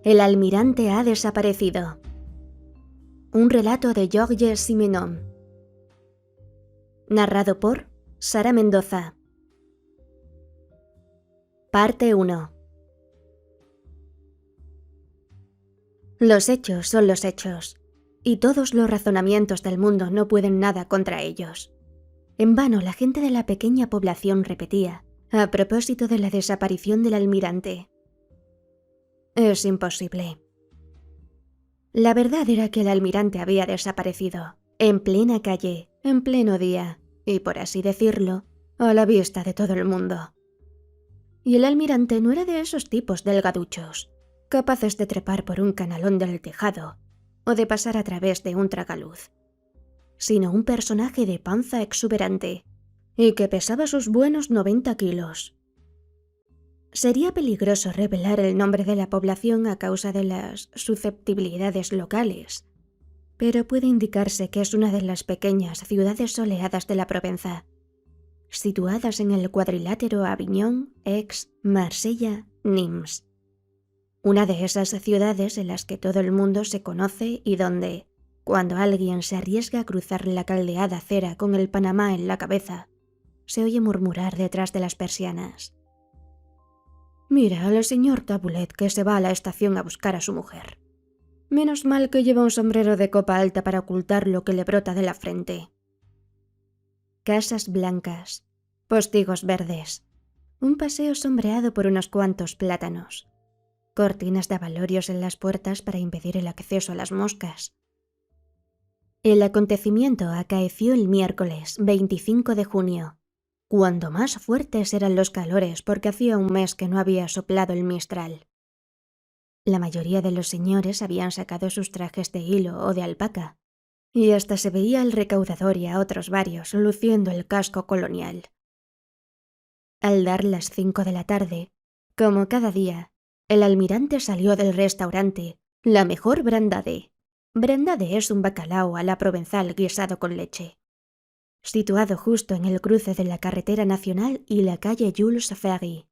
El almirante ha desaparecido. Un relato de Georges Simenon. Narrado por Sara Mendoza. Parte 1. Los hechos son los hechos, y todos los razonamientos del mundo no pueden nada contra ellos. En vano la gente de la pequeña población repetía, a propósito de la desaparición del almirante: es imposible. La verdad era que el almirante había desaparecido, en plena calle, en pleno día, y por así decirlo, a la vista de todo el mundo. Y el almirante no era de esos tipos delgaduchos, capaces de trepar por un canalón del tejado o de pasar a través de un tragaluz, sino un personaje de panza exuberante y que pesaba sus buenos 90 kilos. Sería peligroso revelar el nombre de la población a causa de las susceptibilidades locales, pero puede indicarse que es una de las pequeñas ciudades soleadas de la Provenza, situadas en el cuadrilátero Aviñón, Aix, Marsella, Nimes. Una de esas ciudades en las que todo el mundo se conoce y donde, cuando alguien se arriesga a cruzar la caldeada acera con el Panamá en la cabeza, se oye murmurar detrás de las persianas: «Mira al señor Tabulet que se va a la estación a buscar a su mujer. Menos mal que lleva un sombrero de copa alta para ocultar lo que le brota de la frente». Casas blancas, postigos verdes, un paseo sombreado por unos cuantos plátanos, cortinas de abalorios en las puertas para impedir el acceso a las moscas. El acontecimiento acaeció el miércoles 25 de junio, cuando más fuertes eran los calores porque hacía un mes que no había soplado el mistral. La mayoría de los señores habían sacado sus trajes de hilo o de alpaca, y hasta se veía al recaudador y a otros varios luciendo el casco colonial. Al dar las 5 de la tarde, como cada día, el almirante salió del restaurante La Mejor Brandade. Brandade es un bacalao a la provenzal guisado con leche, situado justo en el cruce de la carretera nacional y la calle Jules Ferry.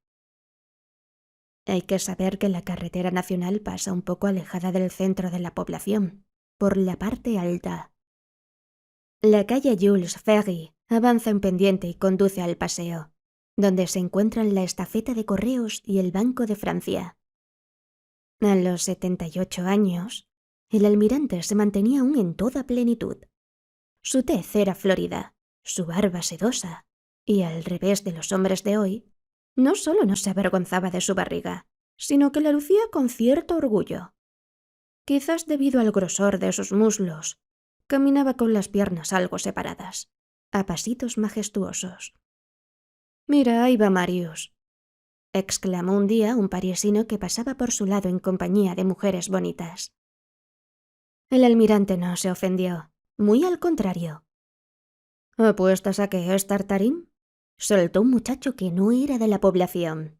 Hay que saber que la carretera nacional pasa un poco alejada del centro de la población, por la parte alta. La calle Jules Ferry avanza en pendiente y conduce al paseo, donde se encuentran la estafeta de correos y el Banco de Francia. A los 78 años, el almirante se mantenía aún en toda plenitud. Su tez era florida, su barba sedosa, y al revés de los hombres de hoy, no solo no se avergonzaba de su barriga, sino que la lucía con cierto orgullo. Quizás debido al grosor de sus muslos, caminaba con las piernas algo separadas, a pasitos majestuosos. «Mira, ahí va Marius», exclamó un día un parisino que pasaba por su lado en compañía de mujeres bonitas. El almirante no se ofendió, muy al contrario. «¿Apuestas a que es Tartarín?», soltó un muchacho que no era de la población.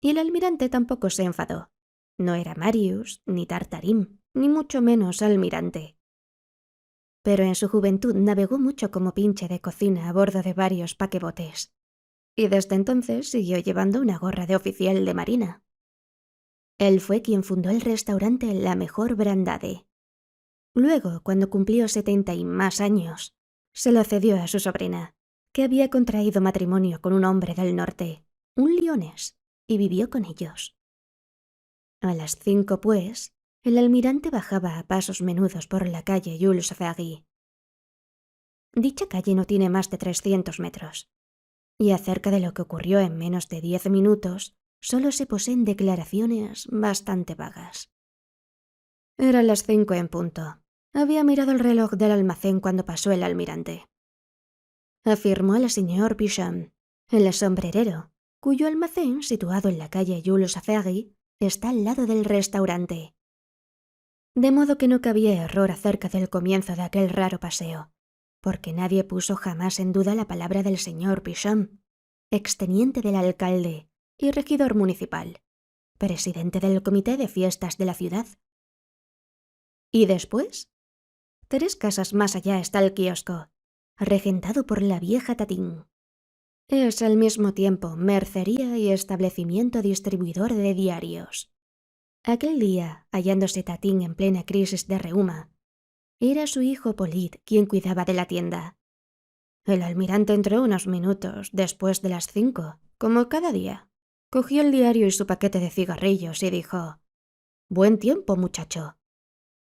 Y el almirante tampoco se enfadó. No era Marius, ni Tartarín, ni mucho menos almirante. Pero en su juventud navegó mucho como pinche de cocina a bordo de varios paquebotes, y desde entonces siguió llevando una gorra de oficial de marina. Él fue quien fundó el restaurante La Mejor Brandade. Luego, cuando cumplió 70 y más años, se lo cedió a su sobrina, que había contraído matrimonio con un hombre del norte, un lionés, y vivió con ellos. A las 5, pues, el almirante bajaba a pasos menudos por la calle Jules Ferry. Dicha calle no tiene más de 300 metros, y acerca de lo que ocurrió en menos de 10 minutos, solo se poseen declaraciones bastante vagas. Eran las 5 en punto. Había mirado el reloj del almacén cuando pasó el almirante. Afirmó el señor Pichon, el sombrerero, cuyo almacén, situado en la calle Jules Ferry, está al lado del restaurante. De modo que no cabía error acerca del comienzo de aquel raro paseo, porque nadie puso jamás en duda la palabra del señor Pichon, exteniente del alcalde y regidor municipal, presidente del comité de fiestas de la ciudad. ¿Y después? 3 casas más allá está el kiosco, regentado por la vieja Tatín. Es al mismo tiempo mercería y establecimiento distribuidor de diarios. Aquel día, hallándose Tatín en plena crisis de reuma, era su hijo Polit quien cuidaba de la tienda. El almirante entró unos minutos después de las 5, como cada día. Cogió el diario y su paquete de cigarrillos y dijo: «Buen tiempo, muchacho».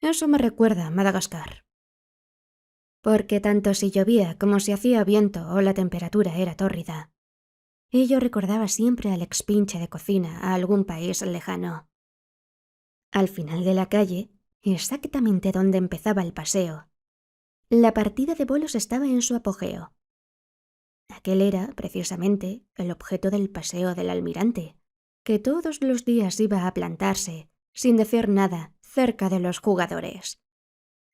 Eso me recuerda a Madagascar. Porque tanto si llovía como si hacía viento o la temperatura era tórrida, ello recordaba siempre al expinche de cocina a algún país lejano. Al final de la calle, exactamente donde empezaba el paseo, la partida de bolos estaba en su apogeo. Aquel era, precisamente, el objeto del paseo del almirante, que todos los días iba a plantarse, sin decir nada, cerca de los jugadores,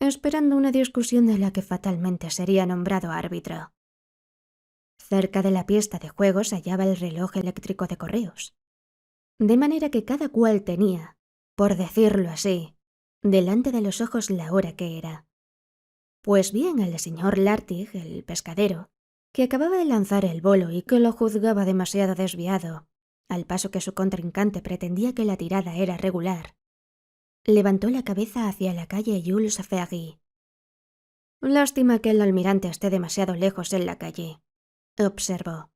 esperando una discusión de la que fatalmente sería nombrado árbitro. Cerca de la pista de juego se hallaba el reloj eléctrico de correos, de manera que cada cual tenía, por decirlo así, delante de los ojos la hora que era. Pues bien, el señor Lartig, el pescadero, que acababa de lanzar el bolo y que lo juzgaba demasiado desviado, al paso que su contrincante pretendía que la tirada era regular, levantó la cabeza hacia la calle Jules Ferry. «Lástima que el almirante esté demasiado lejos en la calle», observó.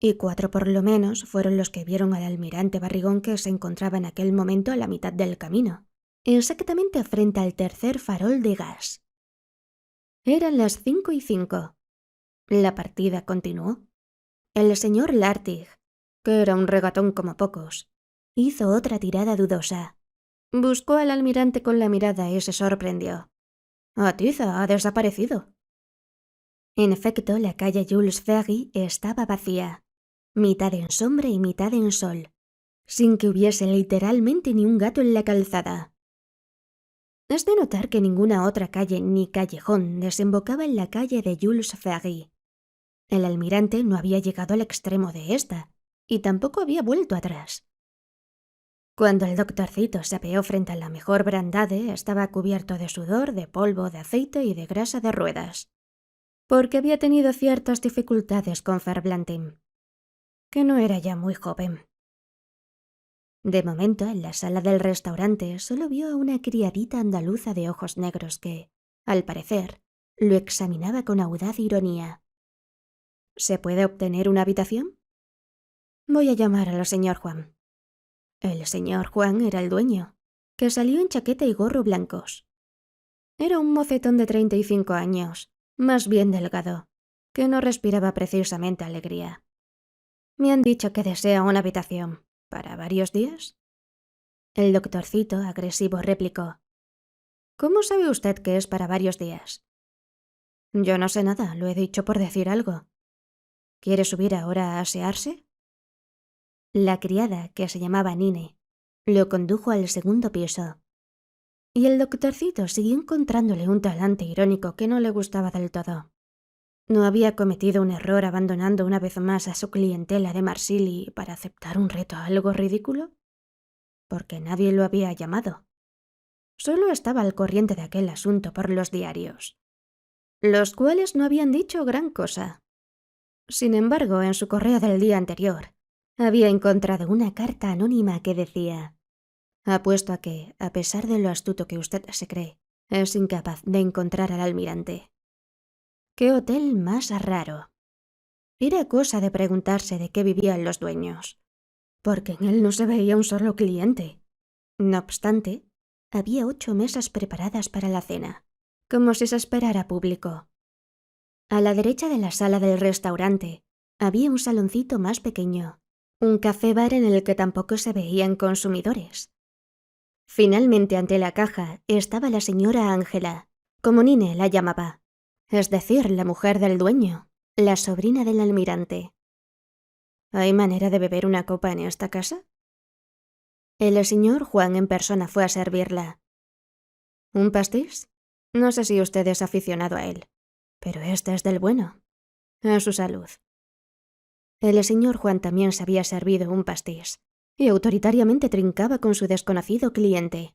Y 4 por lo menos fueron los que vieron al almirante Barrigón, que se encontraba en aquel momento a la mitad del camino, exactamente frente al tercer farol de gas. Eran las 5:05. La partida continuó. El señor Lartig, que era un regatón como pocos, hizo otra tirada dudosa. Buscó al almirante con la mirada y se sorprendió. «Atiza, ha desaparecido». En efecto, la calle Jules Ferry estaba vacía, mitad en sombra y mitad en sol, sin que hubiese literalmente ni un gato en la calzada. Es de notar que ninguna otra calle ni callejón desembocaba en la calle de Jules Ferry. El almirante no había llegado al extremo de esta, y tampoco había vuelto atrás. Cuando el doctorcito se apeó frente a la mejor brandade, estaba cubierto de sudor, de polvo, de aceite y de grasa de ruedas, porque había tenido ciertas dificultades con Ferblantim, que no era ya muy joven. De momento, en la sala del restaurante solo vio a una criadita andaluza de ojos negros que, al parecer, lo examinaba con audaz ironía. «¿Se puede obtener una habitación?» «Voy a llamar al señor Juan». El señor Juan era el dueño, que salió en chaqueta y gorro blancos. Era un mocetón de 35 años, más bien delgado, que no respiraba precisamente alegría. «Me han dicho que desea una habitación. ¿Para varios días?» El doctorcito, agresivo, replicó: «¿Cómo sabe usted que es para varios días?» «Yo no sé nada, lo he dicho por decir algo. ¿Quiere subir ahora a asearse?» La criada, que se llamaba Nine, lo condujo al segundo piso. Y el doctorcito siguió encontrándole un talante irónico que no le gustaba del todo. ¿No había cometido un error abandonando una vez más a su clientela de Marsilly para aceptar un reto algo ridículo? Porque nadie lo había llamado. Solo estaba al corriente de aquel asunto por los diarios, los cuales no habían dicho gran cosa. Sin embargo, en su correo del día anterior, había encontrado una carta anónima que decía: «Apuesto a que, a pesar de lo astuto que usted se cree, es incapaz de encontrar al almirante». ¡Qué hotel más raro! Era cosa de preguntarse de qué vivían los dueños, porque en él no se veía un solo cliente. No obstante, había 8 mesas preparadas para la cena, como si se esperara público. A la derecha de la sala del restaurante había un saloncito más pequeño, un café-bar en el que tampoco se veían consumidores. Finalmente, ante la caja estaba la señora Ángela, como Nine la llamaba, es decir, la mujer del dueño, la sobrina del almirante. ¿Hay manera de beber una copa en esta casa? El señor Juan en persona fue a servirla. ¿Un pastis? No sé si usted es aficionado a él, pero este es del bueno. A su salud. El señor Juan también se había servido un pastis, y autoritariamente trincaba con su desconocido cliente.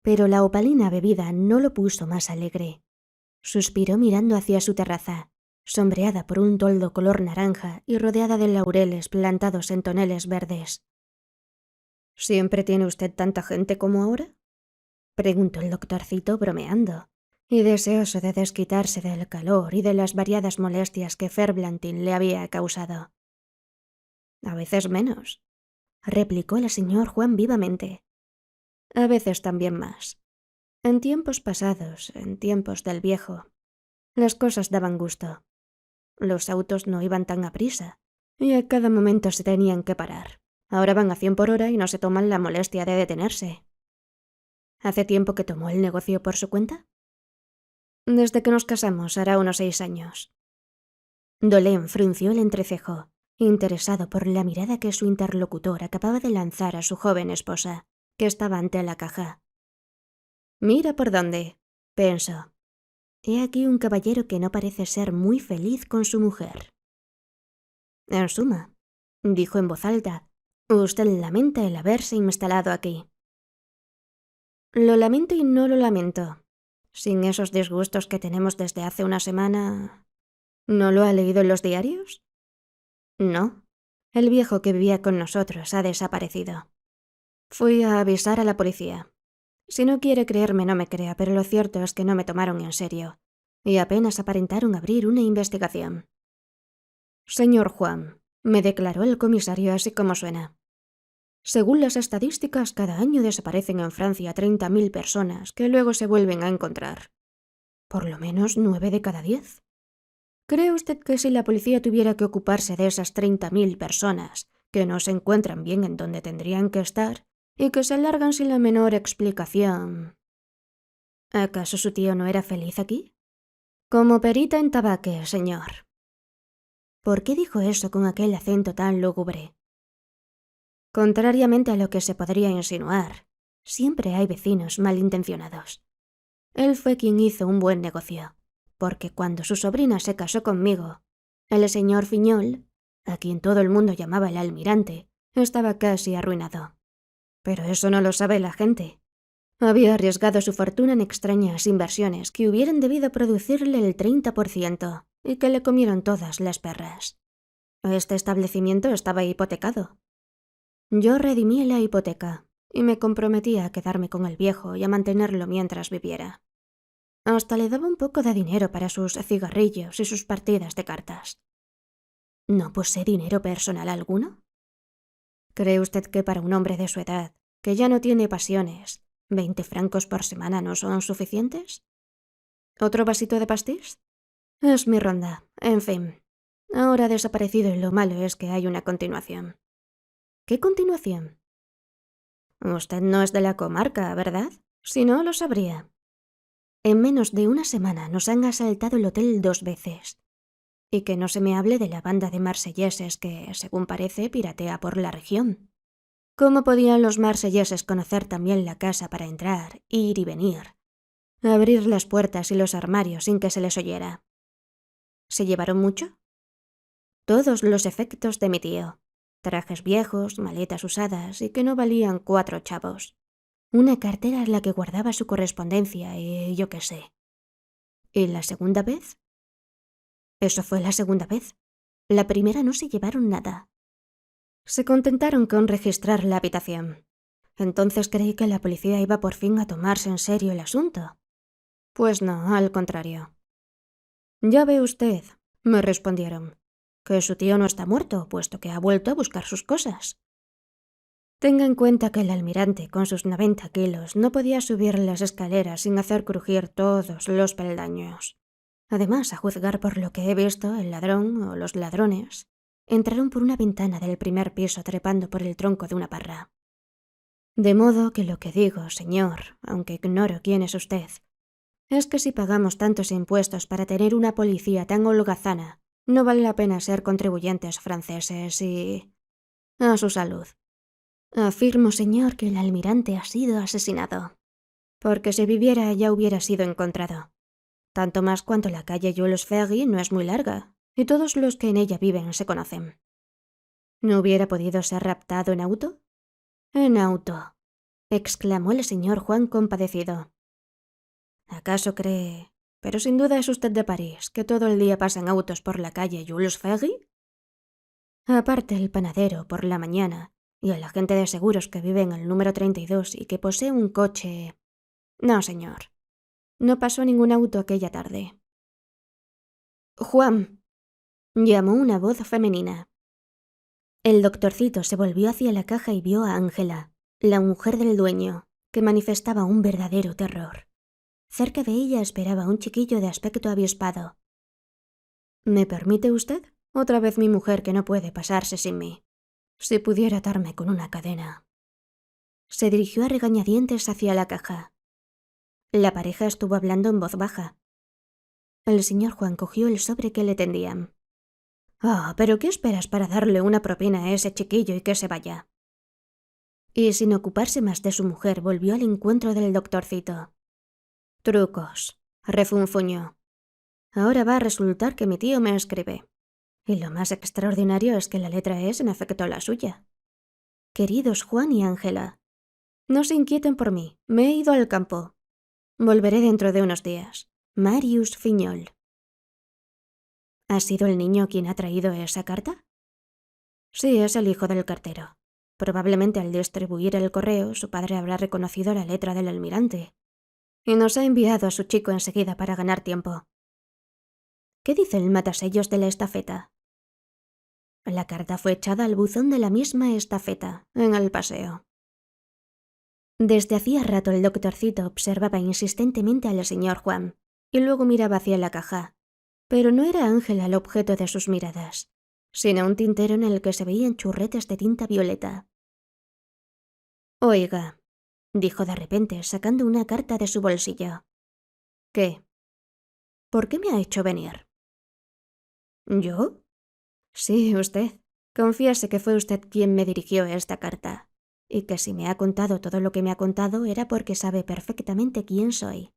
Pero la opalina bebida no lo puso más alegre. Suspiró mirando hacia su terraza, sombreada por un toldo color naranja y rodeada de laureles plantados en toneles verdes. ¿Siempre tiene usted tanta gente como ahora? Preguntó el doctorcito bromeando, y deseoso de desquitarse del calor y de las variadas molestias que Ferblantin le había causado. A veces menos, replicó el señor Juan vivamente. A veces también más. En tiempos pasados, en tiempos del viejo, las cosas daban gusto. Los autos no iban tan aprisa, y a cada momento se tenían que parar. Ahora van a 100 por hora y no se toman la molestia de detenerse. ¿Hace tiempo que tomó el negocio por su cuenta? Desde que nos casamos, hará unos 6 años. Dolén frunció el entrecejo, interesado por la mirada que su interlocutor acababa de lanzar a su joven esposa, que estaba ante la caja. «Mira por dónde», pensó. «He aquí un caballero que no parece ser muy feliz con su mujer». «En suma», dijo en voz alta, «usted lamenta el haberse instalado aquí». «Lo lamento y no lo lamento. Sin esos disgustos que tenemos desde hace una semana... ¿No lo ha leído en los diarios?» «No. El viejo que vivía con nosotros ha desaparecido. Fui a avisar a la policía. Si no quiere creerme, no me crea, pero lo cierto es que no me tomaron en serio, y apenas aparentaron abrir una investigación. Señor Juan, me declaró el comisario así como suena. Según las estadísticas, cada año desaparecen en Francia 30.000 personas que luego se vuelven a encontrar. Por lo menos 9 de cada 10. ¿Cree usted que si la policía tuviera que ocuparse de esas 30.000 personas que no se encuentran bien en donde tendrían que estar y que se largan sin la menor explicación? ¿Acaso su tío no era feliz aquí? Como perita en tabaque, señor. ¿Por qué dijo eso con aquel acento tan lúgubre? Contrariamente a lo que se podría insinuar, siempre hay vecinos malintencionados. Él fue quien hizo un buen negocio, porque cuando su sobrina se casó conmigo, el señor Fiñol, a quien todo el mundo llamaba el almirante, estaba casi arruinado. Pero eso no lo sabe la gente. Había arriesgado su fortuna en extrañas inversiones que hubieran debido producirle el 30% y que le comieron todas las perras. Este establecimiento estaba hipotecado. Yo redimí la hipoteca y me comprometí a quedarme con el viejo y a mantenerlo mientras viviera. Hasta le daba un poco de dinero para sus cigarrillos y sus partidas de cartas. ¿No posee dinero personal alguno? ¿Cree usted que para un hombre de su edad, que ya no tiene pasiones, 20 francos por semana no son suficientes? ¿Otro vasito de pastis? Es mi ronda, en fin. Ahora ha desaparecido y lo malo es que hay una continuación. ¿Qué continuación? Usted no es de la comarca, ¿verdad? Si no, lo sabría. En menos de una semana nos han asaltado el hotel 2 veces. Y que no se me hable de la banda de marselleses que, según parece, piratea por la región. ¿Cómo podían los marselleses conocer también la casa para entrar, ir y venir? Abrir las puertas y los armarios sin que se les oyera. ¿Se llevaron mucho? Todos los efectos de mi tío. Trajes viejos, maletas usadas y que no valían 4 chavos. Una cartera en la que guardaba su correspondencia y yo qué sé. ¿Y la segunda vez? Eso fue la segunda vez. La primera no se llevaron nada. Se contentaron con registrar la habitación. Entonces creí que la policía iba por fin a tomarse en serio el asunto. Pues no, al contrario. Ya ve usted, me respondieron, que su tío no está muerto, puesto que ha vuelto a buscar sus cosas. Tenga en cuenta que el almirante, con sus 90 kilos, no podía subir las escaleras sin hacer crujir todos los peldaños. Además, a juzgar por lo que he visto, el ladrón o los ladrones entraron por una ventana del primer piso trepando por el tronco de una parra. De modo que lo que digo, señor, aunque ignoro quién es usted, es que si pagamos tantos impuestos para tener una policía tan holgazana, no vale la pena ser contribuyentes franceses y... A su salud. Afirmo, señor, que el almirante ha sido asesinado. Porque si viviera ya hubiera sido encontrado. Tanto más cuanto la calle Jules Ferry no es muy larga, y todos los que en ella viven se conocen. ¿No hubiera podido ser raptado en auto? En auto, exclamó el señor Juan compadecido. ¿Acaso cree, pero sin duda es usted de París, que todo el día pasan autos por la calle Jules Ferry? Aparte el panadero por la mañana y el agente de seguros que vive en el número 32 y que posee un coche... No, señor. No pasó ningún auto aquella tarde. Juan, llamó una voz femenina. El doctorcito se volvió hacia la caja y vio a Ángela, la mujer del dueño, que manifestaba un verdadero terror. Cerca de ella esperaba un chiquillo de aspecto avispado. ¿Me permite usted? Otra vez mi mujer que no puede pasarse sin mí. Si pudiera atarme con una cadena. Se dirigió a regañadientes hacia la caja. La pareja estuvo hablando en voz baja. El señor Juan cogió el sobre que le tendían. ¿Pero qué esperas para darle una propina a ese chiquillo y que se vaya? Y sin ocuparse más de su mujer, volvió al encuentro del doctorcito. Trucos, refunfuñó. Ahora va a resultar que mi tío me escribe. Y lo más extraordinario es que la letra es en efecto la suya. Queridos Juan y Ángela, no se inquieten por mí, me he ido al campo. Volveré dentro de unos días. Marius Fiñol. ¿Ha sido el niño quien ha traído esa carta? Sí, es el hijo del cartero. Probablemente al distribuir el correo, su padre habrá reconocido la letra del almirante. Y nos ha enviado a su chico enseguida para ganar tiempo. ¿Qué dice el matasellos de la estafeta? La carta fue echada al buzón de la misma estafeta, en el paseo. Desde hacía rato el doctorcito observaba insistentemente al señor Juan, y luego miraba hacia la caja. Pero no era Ángela el objeto de sus miradas, sino un tintero en el que se veían churretes de tinta violeta. Oiga, dijo de repente, sacando una carta de su bolsillo. ¿Qué? ¿Por qué me ha hecho venir? ¿Yo? Sí, usted. Confiese que fue usted quien me dirigió esta carta, y que si me ha contado todo lo que me ha contado era porque sabe perfectamente quién soy.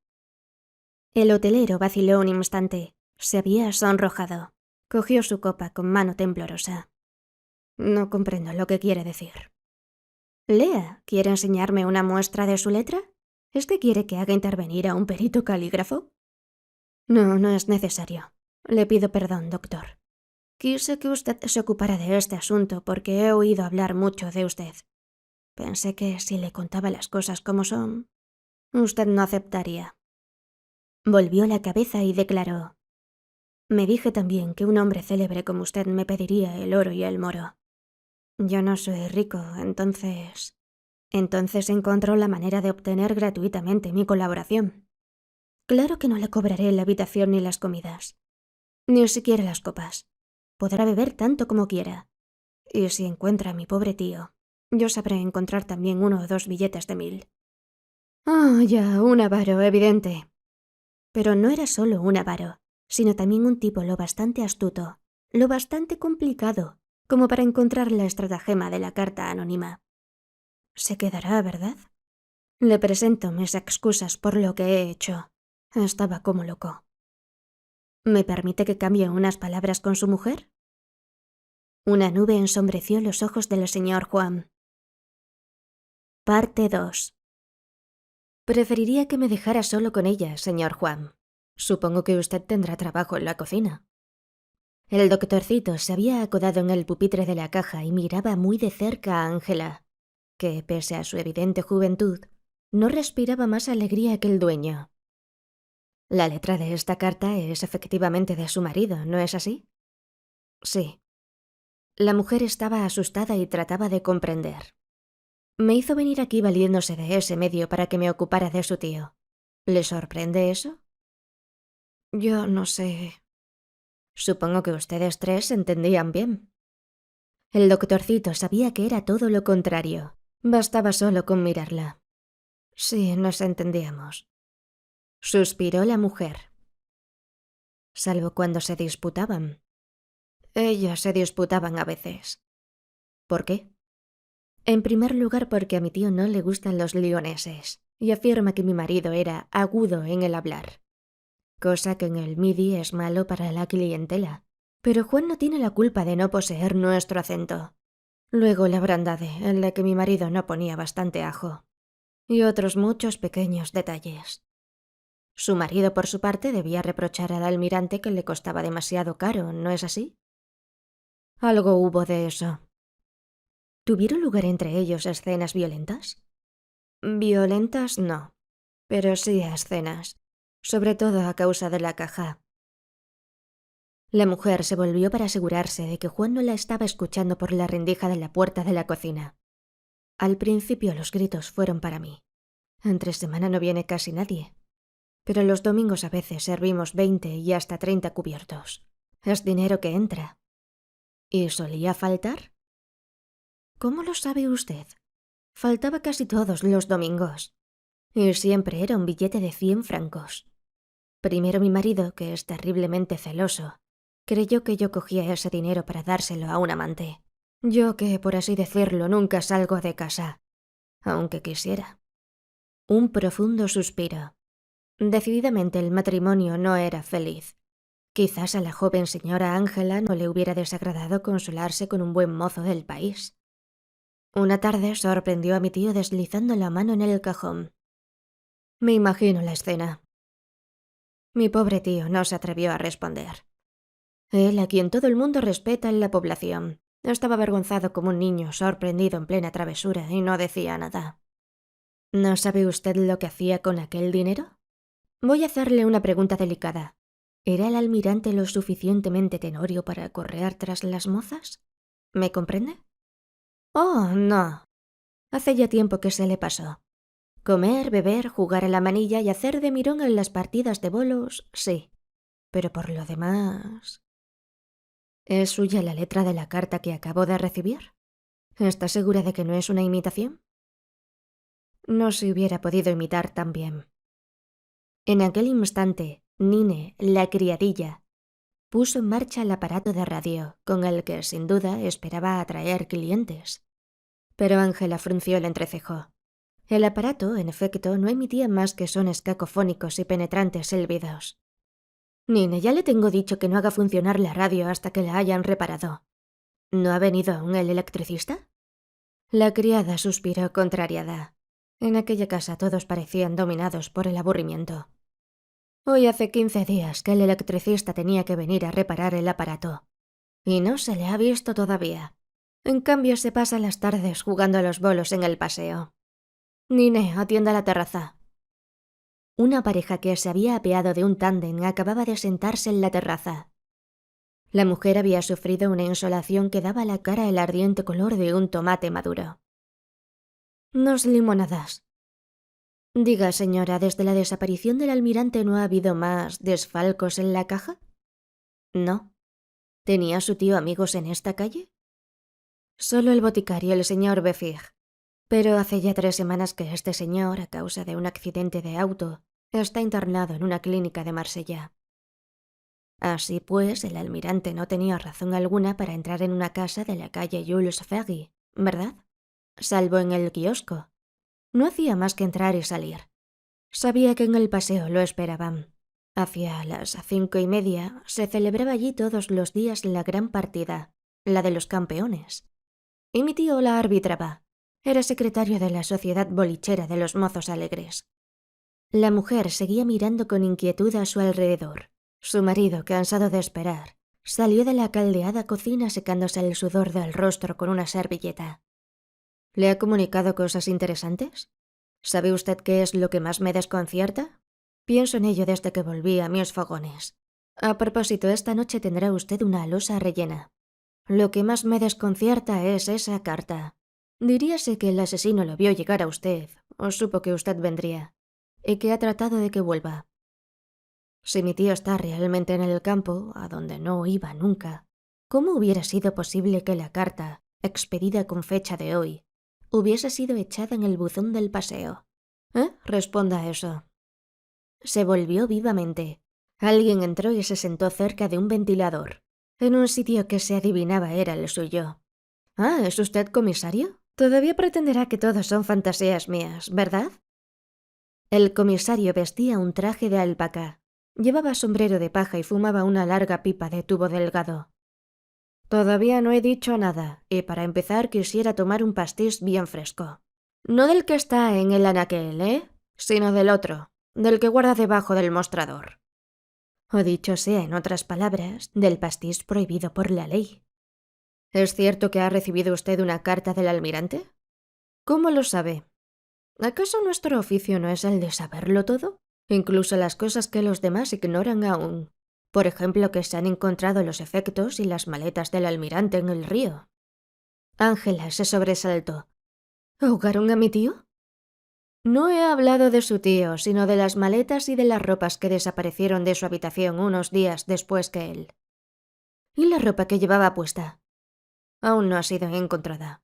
El hotelero vaciló un instante. Se había sonrojado. Cogió su copa con mano temblorosa. No comprendo lo que quiere decir. Lea, ¿quiere enseñarme una muestra de su letra? ¿Es que quiere que haga intervenir a un perito calígrafo? No, no es necesario. Le pido perdón, doctor. Quise que usted se ocupara de este asunto porque he oído hablar mucho de usted. Pensé que si le contaba las cosas como son, usted no aceptaría. Volvió la cabeza y declaró: Me dije también que un hombre célebre como usted me pediría el oro y el moro. Yo no soy rico, entonces... Entonces encontró la manera de obtener gratuitamente mi colaboración. Claro que no le cobraré la habitación ni las comidas, ni siquiera las copas. Podrá beber tanto como quiera. Y si encuentra a mi pobre tío, yo sabré encontrar también 1 o 2 billetes de 1000. Ya, un avaro, evidente. Pero no era solo un avaro, sino también un tipo lo bastante astuto, lo bastante complicado, como para encontrar la estratagema de la carta anónima. Se quedará, ¿verdad? Le presento mis excusas por lo que he hecho. Estaba como loco. ¿Me permite que cambie unas palabras con su mujer? Una nube ensombreció los ojos del señor Juan. Parte 2. Preferiría que me dejara solo con ella, señor Juan. Supongo que usted tendrá trabajo en la cocina. El doctorcito se había acodado en el pupitre de la caja y miraba muy de cerca a Ángela, que, pese a su evidente juventud, no respiraba más alegría que el dueño. La letra de esta carta es efectivamente de su marido, ¿no es así? Sí. La mujer estaba asustada y trataba de comprender. Me hizo venir aquí valiéndose de ese medio para que me ocupara de su tío. ¿Le sorprende eso? Yo no sé. Supongo que ustedes 3 se entendían bien. El doctorcito sabía que era todo lo contrario. Bastaba solo con mirarla. Sí, nos entendíamos. Suspiró la mujer. Salvo cuando se disputaban. Ellos se disputaban a veces. ¿Por qué? En primer lugar porque a mi tío no le gustan los lioneses, y afirma que mi marido era agudo en el hablar. Cosa que en el Midi es malo para la clientela. Pero Juan no tiene la culpa de no poseer nuestro acento. Luego la brandade, en la que mi marido no ponía bastante ajo. Y otros muchos pequeños detalles. Su marido, por su parte, debía reprochar al almirante que le costaba demasiado caro, ¿no es así? Algo hubo de eso. ¿Tuvieron lugar entre ellos escenas violentas? Violentas no, pero sí escenas, sobre todo a causa de la caja. La mujer se volvió para asegurarse de que Juan no la estaba escuchando por la rendija de la puerta de la cocina. Al principio los gritos fueron para mí. Entre semana no viene casi nadie, pero los domingos a veces servimos 20 y hasta 30 cubiertos. Es dinero que entra. ¿Y solía faltar? ¿Cómo lo sabe usted? Faltaba casi todos los domingos. Y siempre era un billete de 100 francos. Primero mi marido, que es terriblemente celoso, creyó que yo cogía ese dinero para dárselo a un amante. Yo que, por así decirlo, nunca salgo de casa, aunque quisiera. Un profundo suspiro. Decididamente el matrimonio no era feliz. Quizás a la joven señora Ángela no le hubiera desagradado consolarse con un buen mozo del país. Una tarde sorprendió a mi tío deslizando la mano en el cajón. Me imagino la escena. Mi pobre tío no se atrevió a responder. Él, a quien todo el mundo respeta en la población, estaba avergonzado como un niño sorprendido en plena travesura y no decía nada. ¿No sabe usted lo que hacía con aquel dinero? Voy a hacerle una pregunta delicada. ¿Era el almirante lo suficientemente tenorio para correar tras las mozas? ¿Me comprende? Oh, no. Hace ya tiempo que se le pasó. Comer, beber, jugar a la manilla y hacer de mirón en las partidas de bolos, sí. Pero por lo demás... ¿Es suya la letra de la carta que acabo de recibir? ¿Está segura de que no es una imitación? No se hubiera podido imitar tan bien. En aquel instante, Nine, la criadilla, puso en marcha el aparato de radio, con el que, sin duda, esperaba atraer clientes. Pero Ángela frunció el entrecejo. El aparato, en efecto, no emitía más que sones cacofónicos y penetrantes silbidos. Nine, ya le tengo dicho que no haga funcionar la radio hasta que la hayan reparado. ¿No ha venido aún el electricista? La criada suspiró contrariada. En aquella casa todos parecían dominados por el aburrimiento. Hoy hace 15 días que el electricista tenía que venir a reparar el aparato. Y no se le ha visto todavía. En cambio se pasa las tardes jugando a los bolos en el paseo. Nine, atienda la terraza. Una pareja que se había apeado de un tándem acababa de sentarse en la terraza. La mujer había sufrido una insolación que daba a la cara el ardiente color de un tomate maduro. 2 limonadas. Diga, señora, ¿desde la desaparición del almirante no ha habido más desfalcos en la caja? No. ¿Tenía su tío amigos en esta calle? Solo el boticario, el señor Befig. Pero hace ya 3 semanas que este señor, a causa de un accidente de auto, está internado en una clínica de Marsella. Así pues, el almirante no tenía razón alguna para entrar en una casa de la calle Jules Ferry, ¿verdad? Salvo en el kiosco. No hacía más que entrar y salir. Sabía que en el paseo lo esperaban. Hacia las 5:30 se celebraba allí todos los días la gran partida, la de los campeones. Y mi tío la arbitraba. Era secretario de la Sociedad Bolichera de los Mozos Alegres. La mujer seguía mirando con inquietud a su alrededor. Su marido, cansado de esperar, salió de la caldeada cocina secándose el sudor del rostro con una servilleta. ¿Le ha comunicado cosas interesantes? ¿Sabe usted qué es lo que más me desconcierta? Pienso en ello desde que volví a mis fogones. A propósito, esta noche tendrá usted una losa rellena. Lo que más me desconcierta es esa carta. Diríase que el asesino lo vio llegar a usted, o supo que usted vendría, y que ha tratado de que vuelva. Si mi tío está realmente en el campo, a donde no iba nunca, ¿cómo hubiera sido posible que la carta, expedida con fecha de hoy, hubiese sido echada en el buzón del paseo? Responda a eso. Se volvió vivamente. Alguien entró y se sentó cerca de un ventilador, en un sitio que se adivinaba era el suyo. Ah, ¿es usted comisario? Todavía pretenderá que todos son fantasías mías, ¿verdad? El comisario vestía un traje de alpaca, llevaba sombrero de paja y fumaba una larga pipa de tubo delgado. Todavía no he dicho nada, y para empezar quisiera tomar un pastis bien fresco. No del que está en el anaquel, sino del otro, del que guarda debajo del mostrador. O dicho sea en otras palabras, del pastis prohibido por la ley. ¿Es cierto que ha recibido usted una carta del almirante? ¿Cómo lo sabe? ¿Acaso nuestro oficio no es el de saberlo todo? Incluso las cosas que los demás ignoran aún. Por ejemplo, que se han encontrado los efectos y las maletas del almirante en el río. Ángela se sobresaltó. ¿Ahogaron a mi tío? No he hablado de su tío, sino de las maletas y de las ropas que desaparecieron de su habitación unos días después que él. ¿Y la ropa que llevaba puesta? Aún no ha sido encontrada,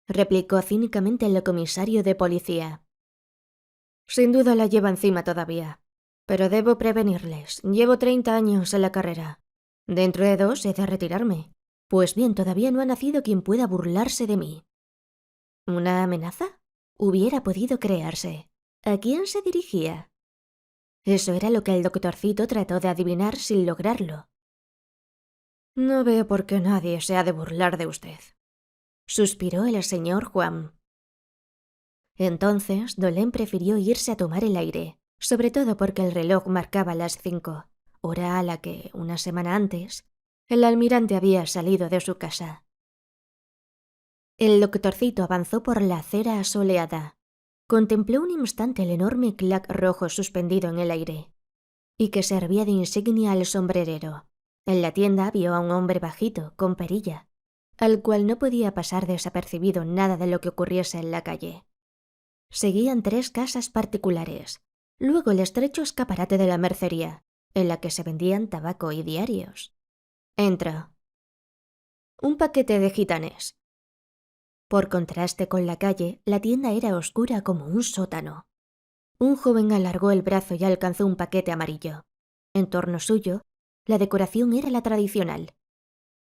replicó cínicamente el comisario de policía. Sin duda la lleva encima todavía. Pero debo prevenirles. Llevo 30 años en la carrera. Dentro de 2 he de retirarme. Pues bien, todavía no ha nacido quien pueda burlarse de mí. ¿Una amenaza? Hubiera podido creerse. ¿A quién se dirigía? Eso era lo que el doctorcito trató de adivinar sin lograrlo. No veo por qué nadie se ha de burlar de usted, suspiró el señor Juan. Entonces Dolén prefirió irse a tomar el aire, sobre todo porque el reloj marcaba las 5, hora a la que, una semana antes, el almirante había salido de su casa. El doctorcito avanzó por la acera asoleada. Contempló un instante el enorme clac rojo suspendido en el aire, y que servía de insignia al sombrerero. En la tienda vio a un hombre bajito, con perilla, al cual no podía pasar desapercibido nada de lo que ocurriese en la calle. Seguían 3 casas particulares, luego el estrecho escaparate de la mercería, en la que se vendían tabaco y diarios. Entró. Un paquete de gitanes. Por contraste con la calle, la tienda era oscura como un sótano. Un joven alargó el brazo y alcanzó un paquete amarillo. En torno suyo, la decoración era la tradicional.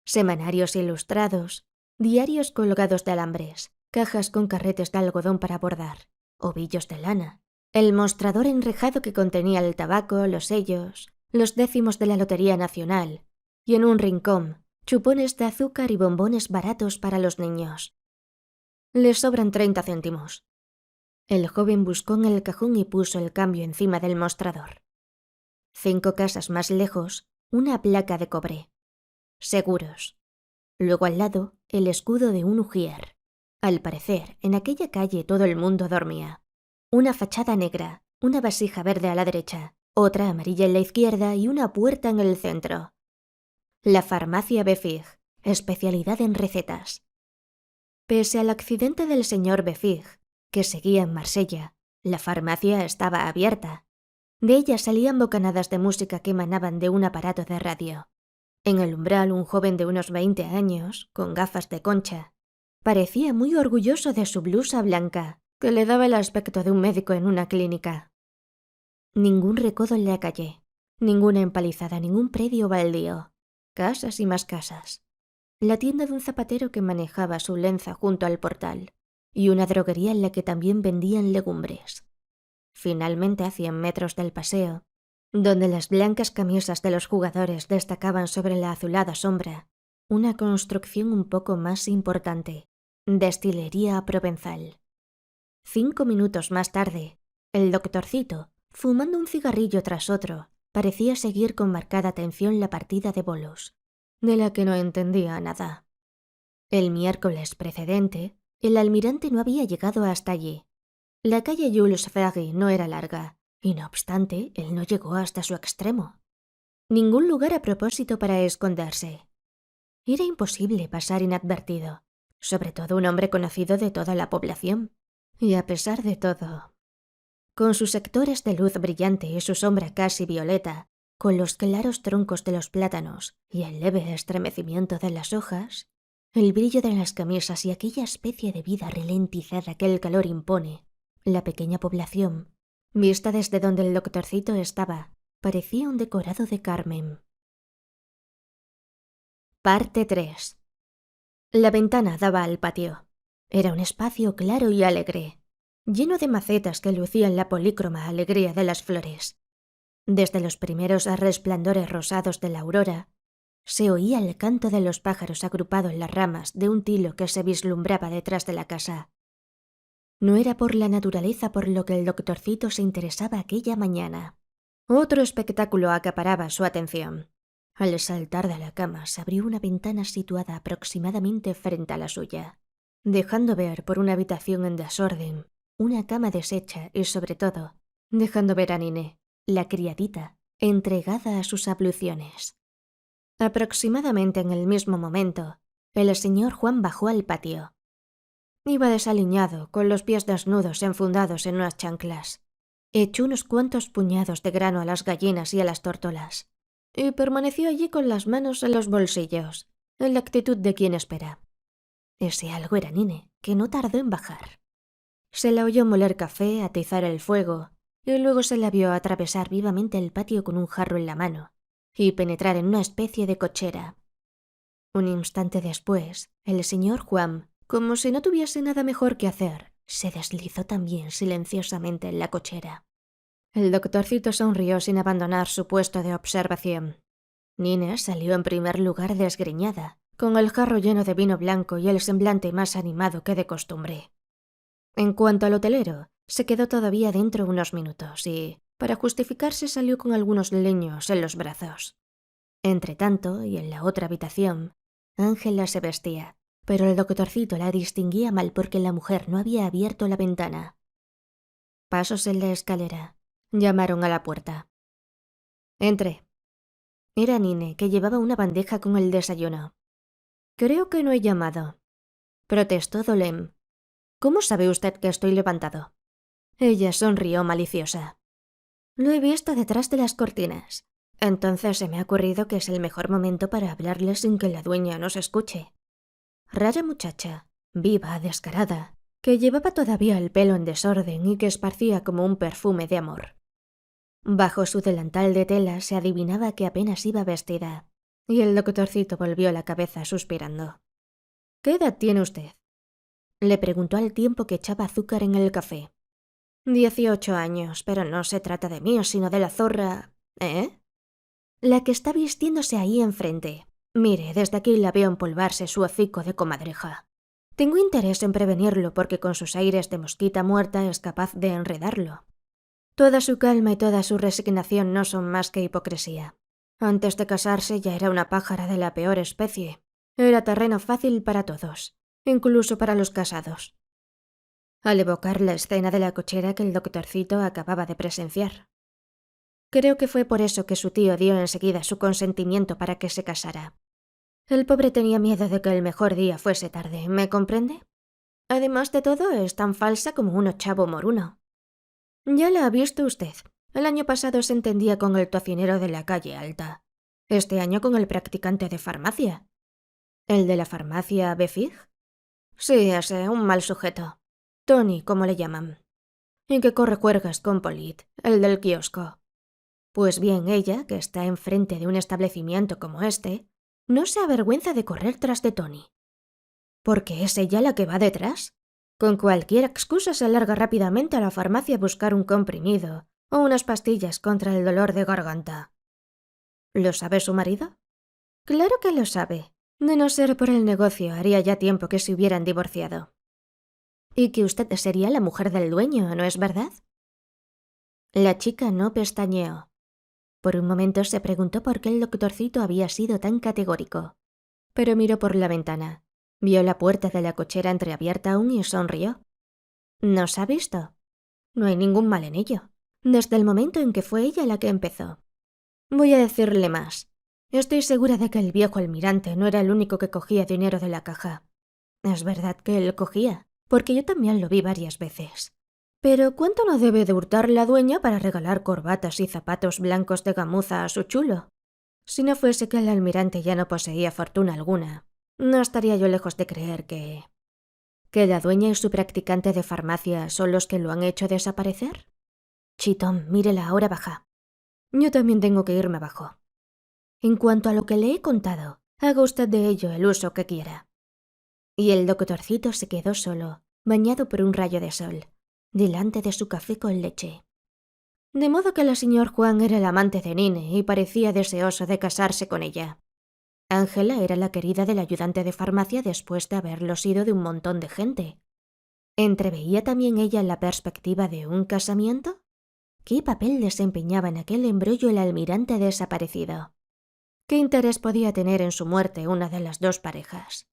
Semanarios ilustrados, diarios colgados de alambres, cajas con carretes de algodón para bordar, ovillos de lana, el mostrador enrejado que contenía el tabaco, los sellos, los décimos de la Lotería Nacional, y en un rincón, chupones de azúcar y bombones baratos para los niños. Le sobran 30 céntimos. El joven buscó en el cajón y puso el cambio encima del mostrador. 5 casas más lejos, una placa de cobre. Seguros. Luego al lado, el escudo de un ujier. Al parecer, en aquella calle todo el mundo dormía. Una fachada negra, una vasija verde a la derecha, otra amarilla en la izquierda y una puerta en el centro. La farmacia Befig, especialidad en recetas. Pese al accidente del señor Befig, que seguía en Marsella, la farmacia estaba abierta. De ella salían bocanadas de música que emanaban de un aparato de radio. En el umbral un joven de unos 20 años, con gafas de concha, parecía muy orgulloso de su blusa blanca, que le daba el aspecto de un médico en una clínica. Ningún recodo en la calle, ninguna empalizada, ningún predio baldío. Casas y más casas. La tienda de un zapatero que manejaba su lenza junto al portal, y una droguería en la que también vendían legumbres. Finalmente, a 100 metros del paseo, donde las blancas camisas de los jugadores destacaban sobre la azulada sombra, una construcción un poco más importante, destilería provenzal. 5 minutos más tarde, el doctorcito, fumando un cigarrillo tras otro, parecía seguir con marcada atención la partida de bolos, de la que no entendía nada. El miércoles precedente, el almirante no había llegado hasta allí. La calle Jules Ferry no era larga, y no obstante, él no llegó hasta su extremo. Ningún lugar a propósito para esconderse. Era imposible pasar inadvertido, sobre todo un hombre conocido de toda la población. Y a pesar de todo, con sus sectores de luz brillante y su sombra casi violeta, con los claros troncos de los plátanos y el leve estremecimiento de las hojas, el brillo de las camisas y aquella especie de vida ralentizada que el calor impone, la pequeña población, vista desde donde el doctorcito estaba, parecía un decorado de Carmen. Parte 3. La ventana daba al patio. Era un espacio claro y alegre, lleno de macetas que lucían la polícroma alegría de las flores. Desde los primeros resplandores rosados de la aurora, se oía el canto de los pájaros agrupado en las ramas de un tilo que se vislumbraba detrás de la casa. No era por la naturaleza por lo que el doctorcito se interesaba aquella mañana. Otro espectáculo acaparaba su atención. Al saltar de la cama se abrió una ventana situada aproximadamente frente a la suya, dejando ver por una habitación en desorden, una cama deshecha y, sobre todo, dejando ver a Nine, la criadita, entregada a sus abluciones. Aproximadamente en el mismo momento, el señor Juan bajó al patio. Iba desaliñado, con los pies desnudos enfundados en unas chanclas. Echó unos cuantos puñados de grano a las gallinas y a las tórtolas, y permaneció allí con las manos en los bolsillos, en la actitud de quien espera. Ese algo era Nine, que no tardó en bajar. Se la oyó moler café, atizar el fuego, y luego se la vio atravesar vivamente el patio con un jarro en la mano y penetrar en una especie de cochera. Un instante después, el señor Juan, como si no tuviese nada mejor que hacer, se deslizó también silenciosamente en la cochera. El doctorcito sonrió sin abandonar su puesto de observación. Nina salió en primer lugar desgreñada, con el jarro lleno de vino blanco y el semblante más animado que de costumbre. En cuanto al hotelero, se quedó todavía dentro unos minutos y, para justificarse, salió con algunos leños en los brazos. Entretanto, y en la otra habitación, Ángela se vestía, pero el doctorcito la distinguía mal porque la mujer no había abierto la ventana. Pasos en la escalera. Llamaron a la puerta. Entré. Era Nine, que llevaba una bandeja con el desayuno. Creo que no he llamado, protestó Dolem. ¿Cómo sabe usted que estoy levantado? Ella sonrió maliciosa. Lo he visto detrás de las cortinas. Entonces se me ha ocurrido que es el mejor momento para hablarle sin que la dueña nos escuche. Rara muchacha, viva, descarada, que llevaba todavía el pelo en desorden y que esparcía como un perfume de amor. Bajo su delantal de tela se adivinaba que apenas iba vestida, y el doctorcito volvió la cabeza suspirando. ¿Qué edad tiene usted? Le preguntó al tiempo que echaba azúcar en el café. 18 años, pero no se trata de mí, sino de la zorra... ¿Eh? La que está vistiéndose ahí enfrente. Mire, desde aquí la veo empolvarse su hocico de comadreja. Tengo interés en prevenirlo porque con sus aires de mosquita muerta es capaz de enredarlo. Toda su calma y toda su resignación no son más que hipocresía. Antes de casarse ya era una pájara de la peor especie. Era terreno fácil para todos, incluso para los casados. Al evocar la escena de la cochera que el doctorcito acababa de presenciar. Creo que fue por eso que su tío dio enseguida su consentimiento para que se casara. El pobre tenía miedo de que el mejor día fuese tarde, ¿me comprende? Además de todo, es tan falsa como un ochavo moruno. Ya la ha visto usted. El año pasado se entendía con el tocinero de la calle alta. Este año con el practicante de farmacia. ¿El de la farmacia Befig? Sí, ese, un mal sujeto. Tony, como le llaman. Y que corre juergas con Polit, el del kiosco. Pues bien, ella, que está enfrente de un establecimiento como este, no se avergüenza de correr tras de Tony. ¿Porque es ella la que va detrás? Con cualquier excusa se larga rápidamente a la farmacia a buscar un comprimido o unas pastillas contra el dolor de garganta. ¿Lo sabe su marido? Claro que lo sabe. De no ser por el negocio, haría ya tiempo que se hubieran divorciado. Y que usted sería la mujer del dueño, ¿no es verdad? La chica no pestañeó. Por un momento se preguntó por qué el doctorcito había sido tan categórico. Pero miró por la ventana. Vio la puerta de la cochera entreabierta aún y sonrió. ¿Nos ha visto? No hay ningún mal en ello. Desde el momento en que fue ella la que empezó. Voy a decirle más. Estoy segura de que el viejo almirante no era el único que cogía dinero de la caja. Es verdad que él cogía, porque yo también lo vi varias veces. Pero ¿cuánto no debe de hurtar la dueña para regalar corbatas y zapatos blancos de gamuza a su chulo? Si no fuese que el almirante ya no poseía fortuna alguna, no estaría yo lejos de creer que la dueña y su practicante de farmacia son los que lo han hecho desaparecer. Chitón, mírela, ahora baja. Yo también tengo que irme abajo. En cuanto a lo que le he contado, haga usted de ello el uso que quiera. Y el doctorcito se quedó solo, bañado por un rayo de sol, delante de su café con leche. De modo que el señor Juan era el amante de Nine y parecía deseoso de casarse con ella. Ángela era la querida del ayudante de farmacia después de haberlo sido de un montón de gente. ¿Entreveía también ella la perspectiva de un casamiento? ¿Qué papel desempeñaba en aquel embrollo el almirante desaparecido? ¿Qué interés podía tener en su muerte una de las dos parejas?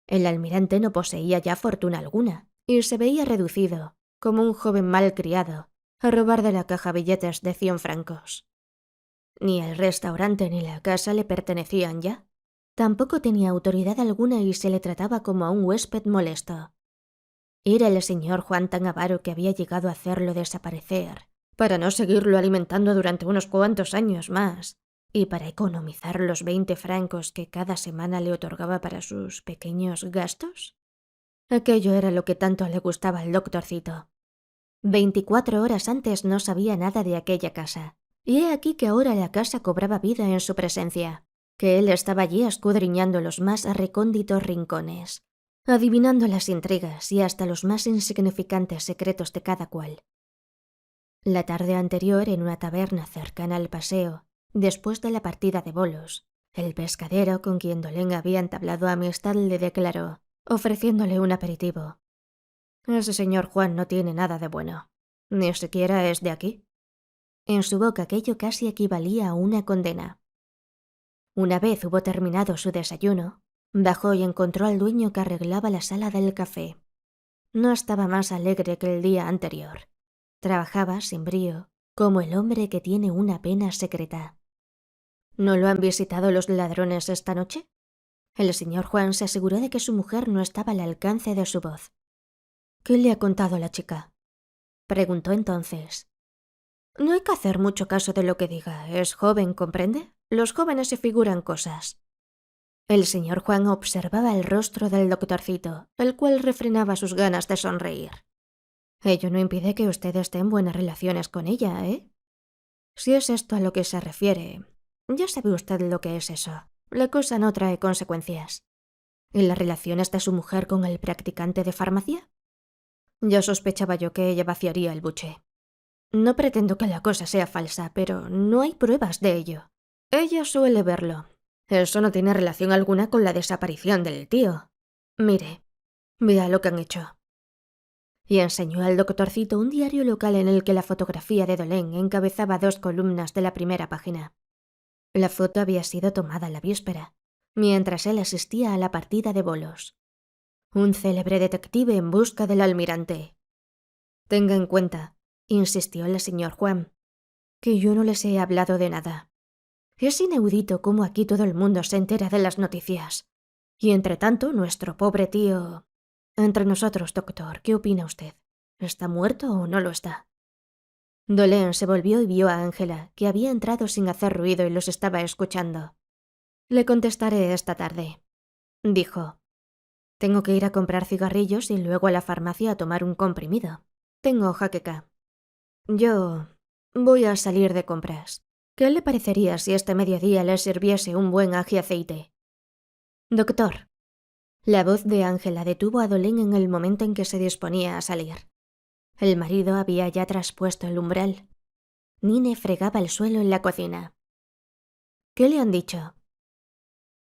El almirante no poseía ya fortuna alguna y se veía reducido, como un joven mal criado, a robar de la caja billetes de 100 francos. Ni el restaurante ni la casa le pertenecían ya. Tampoco tenía autoridad alguna y se le trataba como a un huésped molesto. Era el señor Juan tan avaro que había llegado a hacerlo desaparecer, para no seguirlo alimentando durante unos cuantos años más, y para economizar los 20 francos que cada semana le otorgaba para sus pequeños gastos. Aquello era lo que tanto le gustaba al doctorcito. 24 horas antes no sabía nada de aquella casa, y he aquí que ahora la casa cobraba vida en su presencia, que él estaba allí escudriñando los más recónditos rincones, adivinando las intrigas y hasta los más insignificantes secretos de cada cual. La tarde anterior, en una taberna cercana al paseo, después de la partida de bolos, el pescadero con quien Dolén había entablado amistad le declaró, ofreciéndole un aperitivo: «Ese señor Juan no tiene nada de bueno. Ni siquiera es de aquí». En su boca aquello casi equivalía a una condena. Una vez hubo terminado su desayuno, bajó y encontró al dueño que arreglaba la sala del café. No estaba más alegre que el día anterior. Trabajaba sin brío, como el hombre que tiene una pena secreta. ¿No lo han visitado los ladrones esta noche? El señor Juan se aseguró de que su mujer no estaba al alcance de su voz. «¿Qué le ha contado la chica?», preguntó entonces. «No hay que hacer mucho caso de lo que diga. Es joven, ¿comprende? Los jóvenes se figuran cosas». El señor Juan observaba el rostro del doctorcito, el cual refrenaba sus ganas de sonreír. «Ello no impide que usted esté en buenas relaciones con ella, ¿eh? Si es esto a lo que se refiere, ya sabe usted lo que es eso. La cosa no trae consecuencias. ¿Y las relaciones de su mujer con el practicante de farmacia? Ya sospechaba yo que ella vaciaría el buche. No pretendo que la cosa sea falsa, pero no hay pruebas de ello. Ella suele verlo. Eso no tiene relación alguna con la desaparición del tío. Mire, vea lo que han hecho». Y enseñó al doctorcito un diario local en el que la fotografía de Dolén encabezaba 2 columnas de la primera página. La foto había sido tomada la víspera, mientras él asistía a la partida de bolos. Un célebre detective en busca del almirante. «Tenga en cuenta», insistió el señor Juan, «que yo no les he hablado de nada. Es inaudito cómo aquí todo el mundo se entera de las noticias. Y entre tanto, nuestro pobre tío... Entre nosotros, doctor, ¿qué opina usted? ¿Está muerto o no lo está?» Dolén se volvió y vio a Ángela, que había entrado sin hacer ruido y los estaba escuchando. «Le contestaré esta tarde», dijo. «Tengo que ir a comprar cigarrillos y luego a la farmacia a tomar un comprimido. Tengo jaqueca. Yo voy a salir de compras. ¿Qué le parecería si este mediodía le sirviese un buen ají-aceite?» «Doctor». La voz de Ángela detuvo a Dolén en el momento en que se disponía a salir. El marido había ya traspuesto el umbral. Nine fregaba el suelo en la cocina. «¿Qué le han dicho?»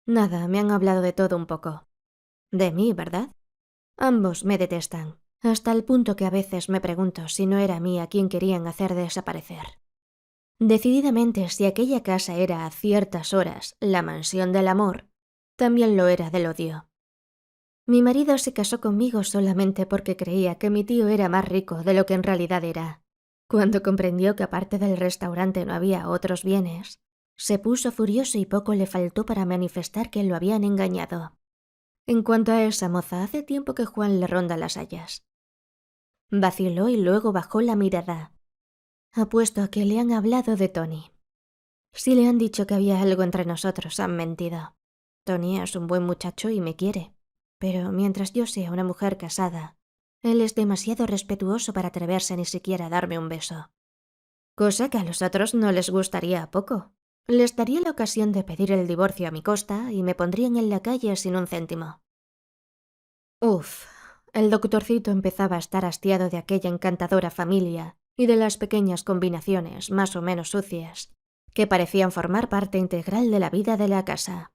«Nada, me han hablado de todo un poco. De mí, ¿verdad? Ambos me detestan, hasta el punto que a veces me pregunto si no era a mí a quien querían hacer desaparecer». Decididamente, si aquella casa era a ciertas horas la mansión del amor, también lo era del odio. Mi marido se casó conmigo solamente porque creía que mi tío era más rico de lo que en realidad era. Cuando comprendió que aparte del restaurante no había otros bienes, se puso furioso y poco le faltó para manifestar que lo habían engañado. En cuanto a esa moza, hace tiempo que Juan le ronda las hayas. Vaciló y luego bajó la mirada. Apuesto a que le han hablado de Tony. Si le han dicho que había algo entre nosotros, han mentido. Tony es un buen muchacho y me quiere. Pero mientras yo sea una mujer casada, él es demasiado respetuoso para atreverse ni siquiera a darme un beso. Cosa que a los otros no les gustaría poco. Les daría la ocasión de pedir el divorcio a mi costa y me pondrían en la calle sin un céntimo. Uf, el doctorcito empezaba a estar hastiado de aquella encantadora familia y de las pequeñas combinaciones, más o menos sucias, que parecían formar parte integral de la vida de la casa.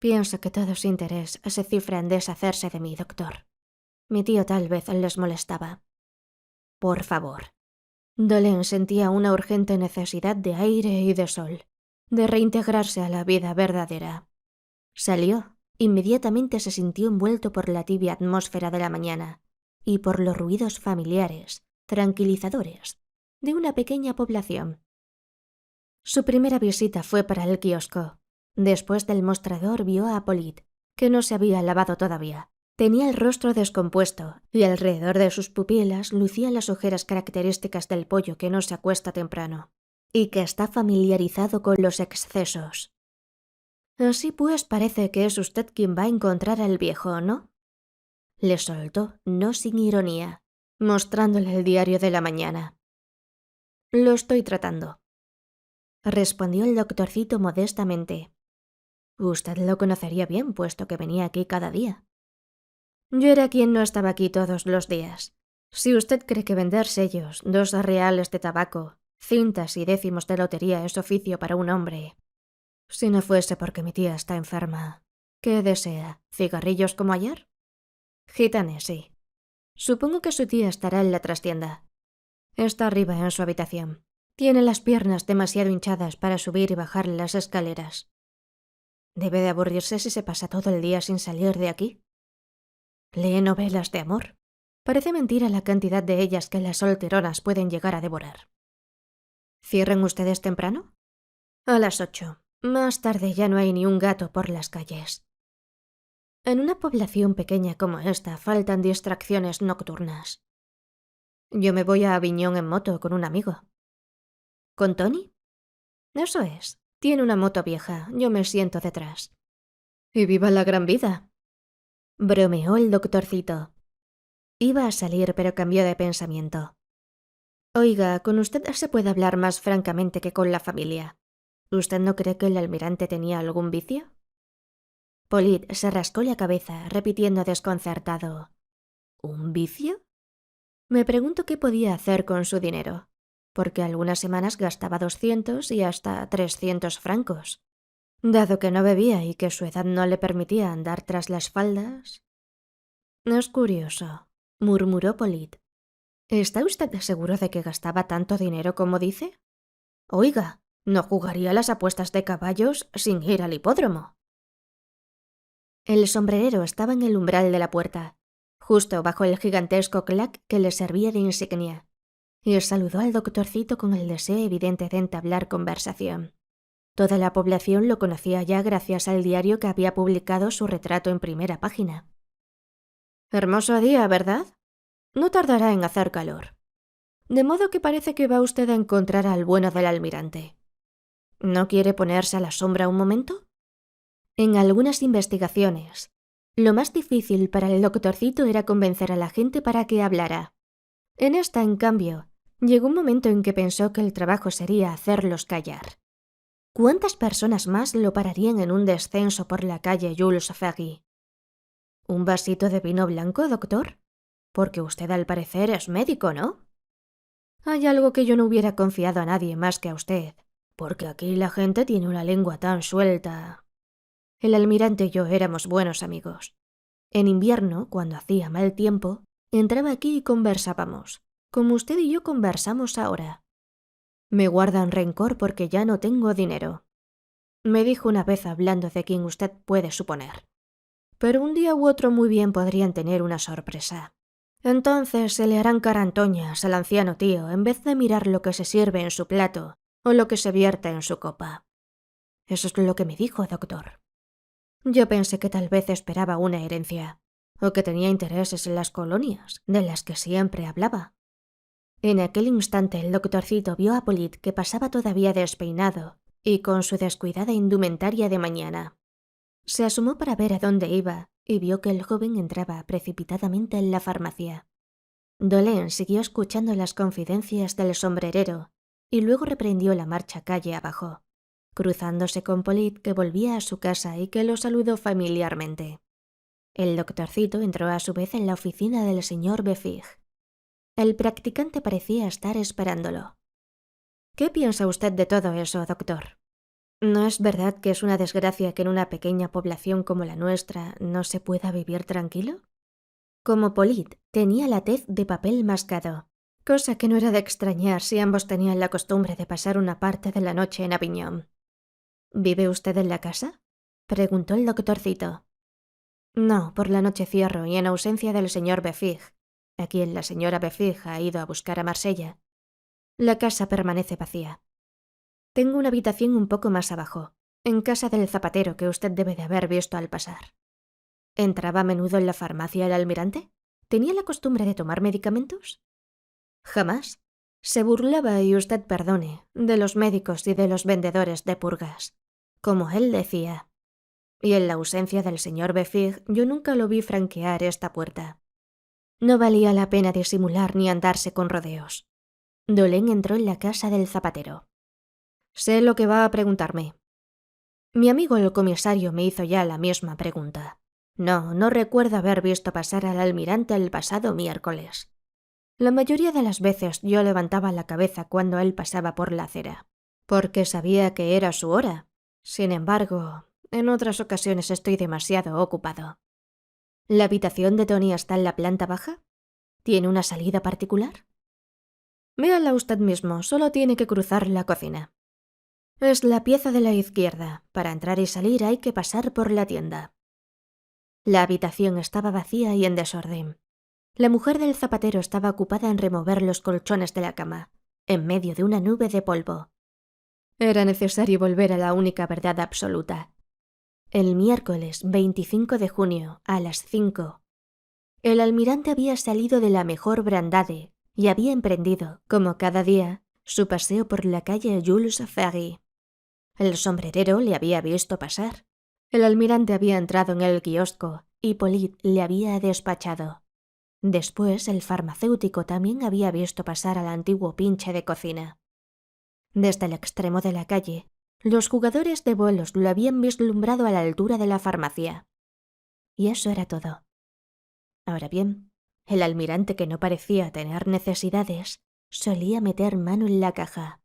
«Pienso que todo su interés se cifra en deshacerse de mí, doctor. Mi tío tal vez les molestaba». «Por favor». Dolén sentía una urgente necesidad de aire y de sol. de reintegrarse a la vida verdadera. Salió. Inmediatamente se sintió envuelto por la tibia atmósfera de la mañana y por los ruidos familiares, tranquilizadores, de una pequeña población. Su primera visita fue para el kiosco. Después del mostrador vio a Polit, que no se había lavado todavía. Tenía el rostro descompuesto y alrededor de sus pupilas lucían las ojeras características del pollo que no se acuesta temprano y que está familiarizado con los excesos. Así pues, parece que es usted quien va a encontrar al viejo, ¿no? Le soltó, no sin ironía, mostrándole el diario de la mañana. Lo estoy tratando, respondió el doctorcito modestamente. Usted lo conocería bien, puesto que venía aquí cada día. Yo era quien no estaba aquí todos los días. Si usted cree que vender sellos, 2 reales de tabaco, cintas y décimos de lotería es oficio para un hombre. Si no fuese porque mi tía está enferma, ¿qué desea? ¿Cigarrillos como ayer? Gitanes, sí. Supongo que su tía estará en la trastienda. Está arriba en su habitación. Tiene las piernas demasiado hinchadas para subir y bajar las escaleras. Debe de aburrirse si se pasa todo el día sin salir de aquí. Lee novelas de amor. Parece mentira la cantidad de ellas que las solteronas pueden llegar a devorar. ¿Cierran ustedes temprano? A las 8. Más tarde ya no hay ni un gato por las calles. En una población pequeña como esta faltan distracciones nocturnas. Yo me voy a Aviñón en moto con un amigo. ¿Con Tony? Eso es. Tiene una moto vieja, yo me siento detrás. ¡Y viva la gran vida! Bromeó el doctorcito. Iba a salir, pero cambió de pensamiento. Oiga, con usted se puede hablar más francamente que con la familia. ¿Usted no cree que el almirante tenía algún vicio? Polit se rascó la cabeza, repitiendo desconcertado. ¿Un vicio? Me pregunto qué podía hacer con su dinero, porque algunas semanas gastaba 200 y hasta 300 francos. Dado que no bebía y que su edad no le permitía andar tras las faldas... Es curioso, murmuró Polit. ¿Está usted seguro de que gastaba tanto dinero como dice? Oiga, no jugaría las apuestas de caballos sin ir al hipódromo. El sombrerero estaba en el umbral de la puerta, justo bajo el gigantesco clac que le servía de insignia, y saludó al doctorcito con el deseo evidente de entablar conversación. Toda la población lo conocía ya gracias al diario que había publicado su retrato en primera página. Hermoso día, ¿verdad? No tardará en hacer calor. De modo que parece que va usted a encontrar al bueno del almirante. ¿No quiere ponerse a la sombra un momento? En algunas investigaciones, lo más difícil para el doctorcito era convencer a la gente para que hablara. En esta, en cambio, llegó un momento en que pensó que el trabajo sería hacerlos callar. ¿Cuántas personas más lo pararían en un descenso por la calle Jules Ferry? ¿Un vasito de vino blanco, doctor? Porque usted al parecer es médico, ¿no? Hay algo que yo no hubiera confiado a nadie más que a usted, porque aquí la gente tiene una lengua tan suelta. El almirante y yo éramos buenos amigos. En invierno, cuando hacía mal tiempo, entraba aquí y conversábamos, como usted y yo conversamos ahora. Me guardan rencor porque ya no tengo dinero. Me dijo una vez hablando de quien usted puede suponer. Pero un día u otro muy bien podrían tener una sorpresa. Entonces se le harán carantoñas al anciano tío en vez de mirar lo que se sirve en su plato o lo que se vierte en su copa. Eso es lo que me dijo, doctor. Yo pensé que tal vez esperaba una herencia, o que tenía intereses en las colonias, de las que siempre hablaba. En aquel instante el doctorcito vio a Polit, que pasaba todavía despeinado y con su descuidada indumentaria de mañana. Se asomó para ver a dónde iba y vio que el joven entraba precipitadamente en la farmacia. Dolén siguió escuchando las confidencias del sombrerero y luego reprendió la marcha calle abajo, cruzándose con Polit, que volvía a su casa y que lo saludó familiarmente. El doctorcito entró a su vez en la oficina del señor Befig. El practicante parecía estar esperándolo. ¿Qué piensa usted de todo eso, doctor? ¿No es verdad que es una desgracia que en una pequeña población como la nuestra no se pueda vivir tranquilo? Como Polit tenía la tez de papel mascado, cosa que no era de extrañar si ambos tenían la costumbre de pasar una parte de la noche en Aviñón. ¿Vive usted en la casa? Preguntó el doctorcito. No, por la noche cierro y en ausencia del señor Befig, a quien la señora Befig ha ido a buscar a Marsella, la casa permanece vacía. Tengo una habitación un poco más abajo, en casa del zapatero que usted debe de haber visto al pasar. ¿Entraba a menudo en la farmacia el almirante? ¿Tenía la costumbre de tomar medicamentos? Jamás. Se burlaba, y usted perdone, de los médicos y de los vendedores de purgas, como él decía. Y en la ausencia del señor Befig yo nunca lo vi franquear esta puerta. No valía la pena disimular ni andarse con rodeos. Dolén entró en la casa del zapatero. Sé lo que va a preguntarme. Mi amigo el comisario me hizo ya la misma pregunta. No recuerdo haber visto pasar al almirante el pasado miércoles. La mayoría de las veces yo levantaba la cabeza cuando él pasaba por la acera, porque sabía que era su hora. Sin embargo, en otras ocasiones estoy demasiado ocupado. ¿La habitación de Tony está en la planta baja? ¿Tiene una salida particular? Véala usted mismo, solo tiene que cruzar la cocina. Es la pieza de la izquierda. Para entrar y salir hay que pasar por la tienda. La habitación estaba vacía y en desorden. La mujer del zapatero estaba ocupada en remover los colchones de la cama, en medio de una nube de polvo. Era necesario volver a la única verdad absoluta. El miércoles 25 de junio, a las 5, el almirante había salido de la mejor Brandade y había emprendido, como cada día, su paseo por la calle Jules Ferry. El sombrerero le había visto pasar. El almirante había entrado en el kiosco y Polit le había despachado. Después, el farmacéutico también había visto pasar al antiguo pinche de cocina. Desde el extremo de la calle, los jugadores de bolos lo habían vislumbrado a la altura de la farmacia. Y eso era todo. Ahora bien, el almirante, que no parecía tener necesidades, solía meter mano en la caja.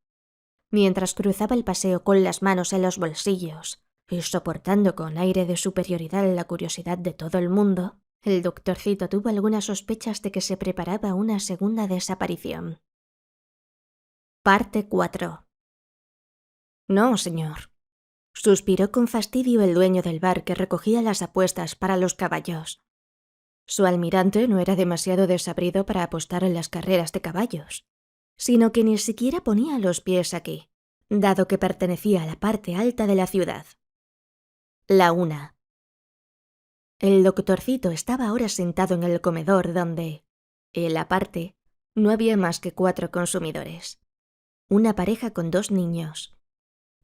Mientras cruzaba el paseo con las manos en los bolsillos y soportando con aire de superioridad la curiosidad de todo el mundo, el doctorcito tuvo algunas sospechas de que se preparaba una segunda desaparición. Parte 4. No, señor. Suspiró con fastidio el dueño del bar que recogía las apuestas para los caballos. Su almirante no era demasiado desabrido para apostar en las carreras de caballos, sino que ni siquiera ponía los pies aquí, dado que pertenecía a la parte alta de la ciudad. La 1. El doctorcito estaba ahora sentado en el comedor donde, en la parte, no había más que 4 consumidores. Una pareja con 2 niños.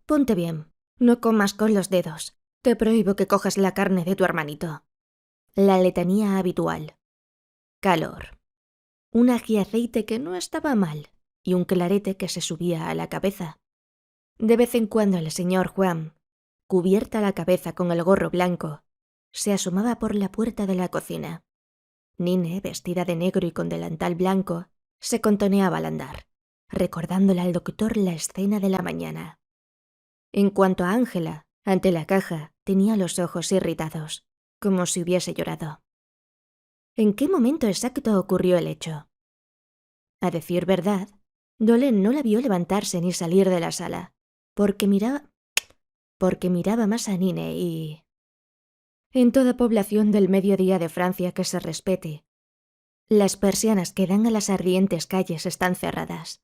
Ponte bien, no comas con los dedos. Te prohíbo que cojas la carne de tu hermanito. La letanía habitual. Calor. Un ajiaceite que no estaba mal y un clarete que se subía a la cabeza. De vez en cuando el señor Juan, cubierta la cabeza con el gorro blanco, se asomaba por la puerta de la cocina. Nine, vestida de negro y con delantal blanco, se contoneaba al andar, recordándole al doctor la escena de la mañana. En cuanto a Ángela, ante la caja, tenía los ojos irritados, como si hubiese llorado. ¿En qué momento exacto ocurrió el hecho? A decir verdad, Dolén no la vio levantarse ni salir de la sala, porque miraba más a Nine y... En toda población del mediodía de Francia que se respete, las persianas que dan a las ardientes calles están cerradas,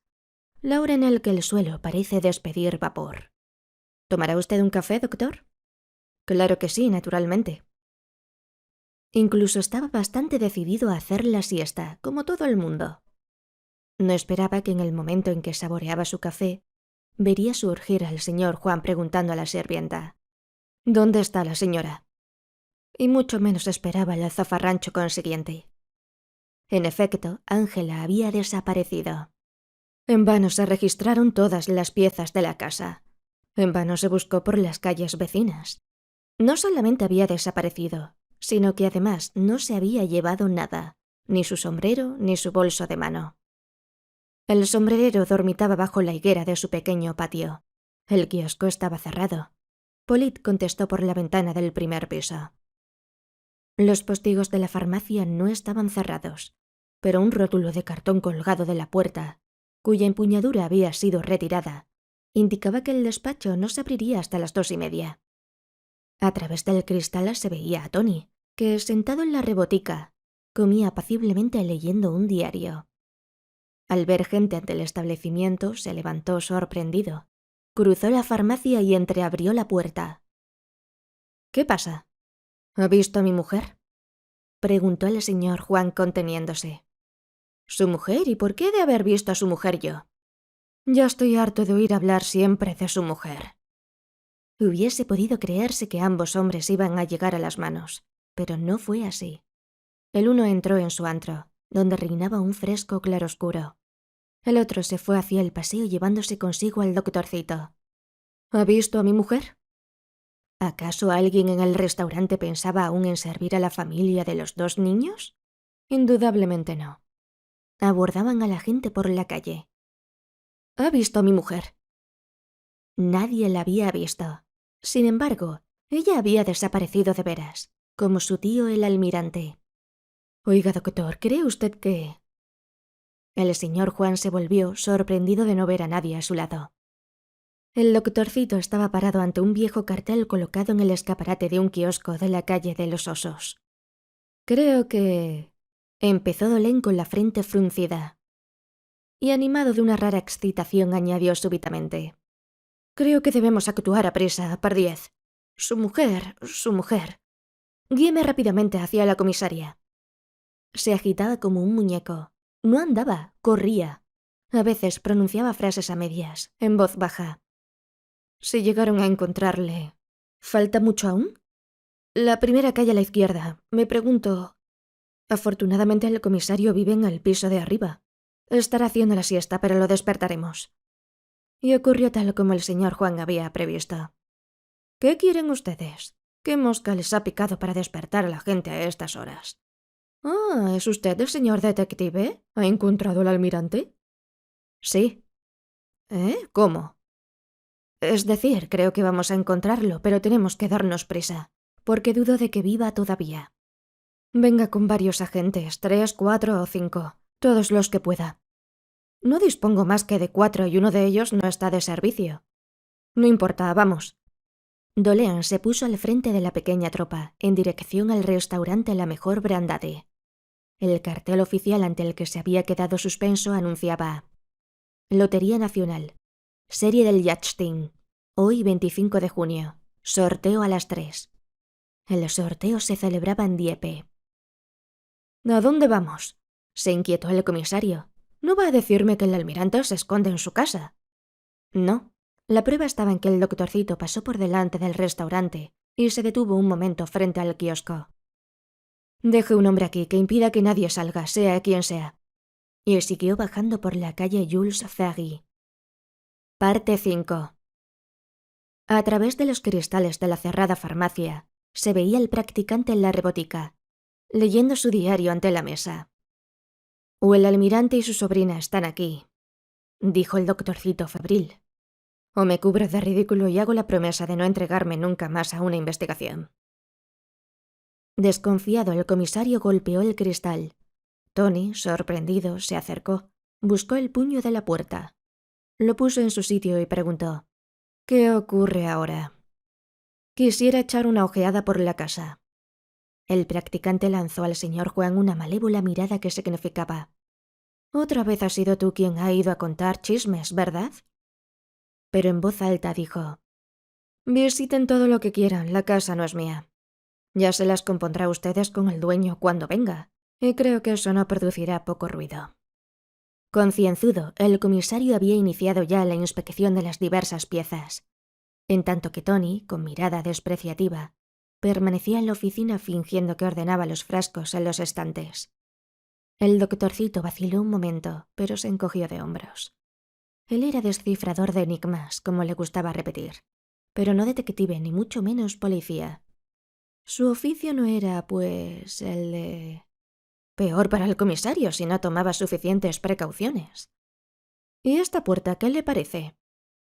la hora en la que el suelo parece despedir vapor. ¿Tomará usted un café, doctor? Claro que sí, naturalmente. Incluso estaba bastante decidido a hacer la siesta, como todo el mundo. No esperaba que en el momento en que saboreaba su café, vería surgir al señor Juan preguntando a la sirvienta: ¿Dónde está la señora? Y mucho menos esperaba el zafarrancho consiguiente. En efecto, Ángela había desaparecido. En vano se registraron todas las piezas de la casa. En vano se buscó por las calles vecinas. No solamente había desaparecido, sino que además no se había llevado nada, ni su sombrero ni su bolso de mano. El sombrerero dormitaba bajo la higuera de su pequeño patio. El kiosco estaba cerrado. Polit contestó por la ventana del primer piso. Los postigos de la farmacia no estaban cerrados, pero un rótulo de cartón colgado de la puerta, cuya empuñadura había sido retirada, Indicaba que el despacho no se abriría hasta las 2:30. A través del cristal se veía a Tony, que, sentado en la rebotica, comía apaciblemente leyendo un diario. Al ver gente ante el establecimiento, se levantó sorprendido. Cruzó la farmacia y entreabrió la puerta. «¿Qué pasa? ¿Ha visto a mi mujer?», preguntó el señor Juan conteniéndose. «¿Su mujer? ¿Y por qué he de haber visto a su mujer yo? Ya estoy harto de oír hablar siempre de su mujer». Hubiese podido creerse que ambos hombres iban a llegar a las manos, pero no fue así. El uno entró en su antro, donde reinaba un fresco claroscuro. El otro se fue hacia el paseo llevándose consigo al doctorcito. «¿Ha visto a mi mujer?». ¿Acaso alguien en el restaurante pensaba aún en servir a la familia de los 2 niños? Indudablemente no. Abordaban a la gente por la calle. «¿Ha visto a mi mujer?». Nadie la había visto. Sin embargo, ella había desaparecido de veras, como su tío el almirante. «Oiga, doctor, ¿cree usted que...?». El señor Juan se volvió, sorprendido de no ver a nadie a su lado. El doctorcito estaba parado ante un viejo cartel colocado en el escaparate de un kiosco de la calle de los Osos. «Creo que...», empezó Dolén con la frente fruncida. Y animado de una rara excitación añadió súbitamente: «Creo que debemos actuar aprisa, Pardiez. Su mujer... Guíeme rápidamente hacia la comisaría». Se agitaba como un muñeco. No andaba, corría. A veces pronunciaba frases a medias, en voz baja. «Si llegaron a encontrarle... ¿Falta mucho aún?». «La primera calle a la izquierda. Me pregunto...». Afortunadamente el comisario vive en el piso de arriba. Estará haciendo la siesta, pero lo despertaremos. Y ocurrió tal como el señor Juan había previsto. «¿Qué quieren ustedes? ¿Qué mosca les ha picado para despertar a la gente a estas horas?». «Ah, ¿es usted el señor detective? ¿Ha encontrado al almirante?». «Sí». ¿Cómo?». «Es decir, creo que vamos a encontrarlo, pero tenemos que darnos prisa, porque dudo de que viva todavía. Venga con varios agentes, 3, 4 o 5, todos los que pueda. No dispongo más que de 4 y uno de ellos no está de servicio». «No importa, vamos». Dolén se puso al frente de la pequeña tropa, en dirección al restaurante La Mejor Brandade. El cartel oficial ante el que se había quedado suspenso anunciaba: «Lotería Nacional. Serie del Yachting. Hoy 25 de junio. Sorteo a las 3». El sorteo se celebraba en Dieppe. «¿A dónde vamos?», se inquietó el comisario. «¿No va a decirme que el almirante se esconde en su casa?». No. La prueba estaba en que el doctorcito pasó por delante del restaurante y se detuvo un momento frente al kiosco. «Deje un hombre aquí que impida que nadie salga, sea quien sea». Y siguió bajando por la calle Jules Ferry. Parte 5. A través de los cristales de la cerrada farmacia, se veía al practicante en la rebotica, leyendo su diario ante la mesa. «O el almirante y su sobrina están aquí», dijo el doctorcito febril. «O me cubro de ridículo y hago la promesa de no entregarme nunca más a una investigación». Desconfiado, el comisario golpeó el cristal. Tony, sorprendido, se acercó, buscó el puño de la puerta. Lo puso en su sitio y preguntó: «¿Qué ocurre ahora?». «Quisiera echar una ojeada por la casa». El practicante lanzó al señor Juan una malévola mirada que significaba: «Otra vez has sido tú quien ha ido a contar chismes, ¿verdad?». Pero en voz alta dijo: «Visiten todo lo que quieran, la casa no es mía. Ya se las compondrá ustedes con el dueño cuando venga, y creo que eso no producirá poco ruido». Concienzudo, el comisario había iniciado ya la inspección de las diversas piezas, en tanto que Tony, con mirada despreciativa, permanecía en la oficina fingiendo que ordenaba los frascos en los estantes. El doctorcito vaciló un momento, pero se encogió de hombros. Él era descifrador de enigmas, como le gustaba repetir, pero no detective ni mucho menos policía. Su oficio no era, pues, el de... Peor para el comisario si no tomaba suficientes precauciones. «¿Y esta puerta qué le parece?».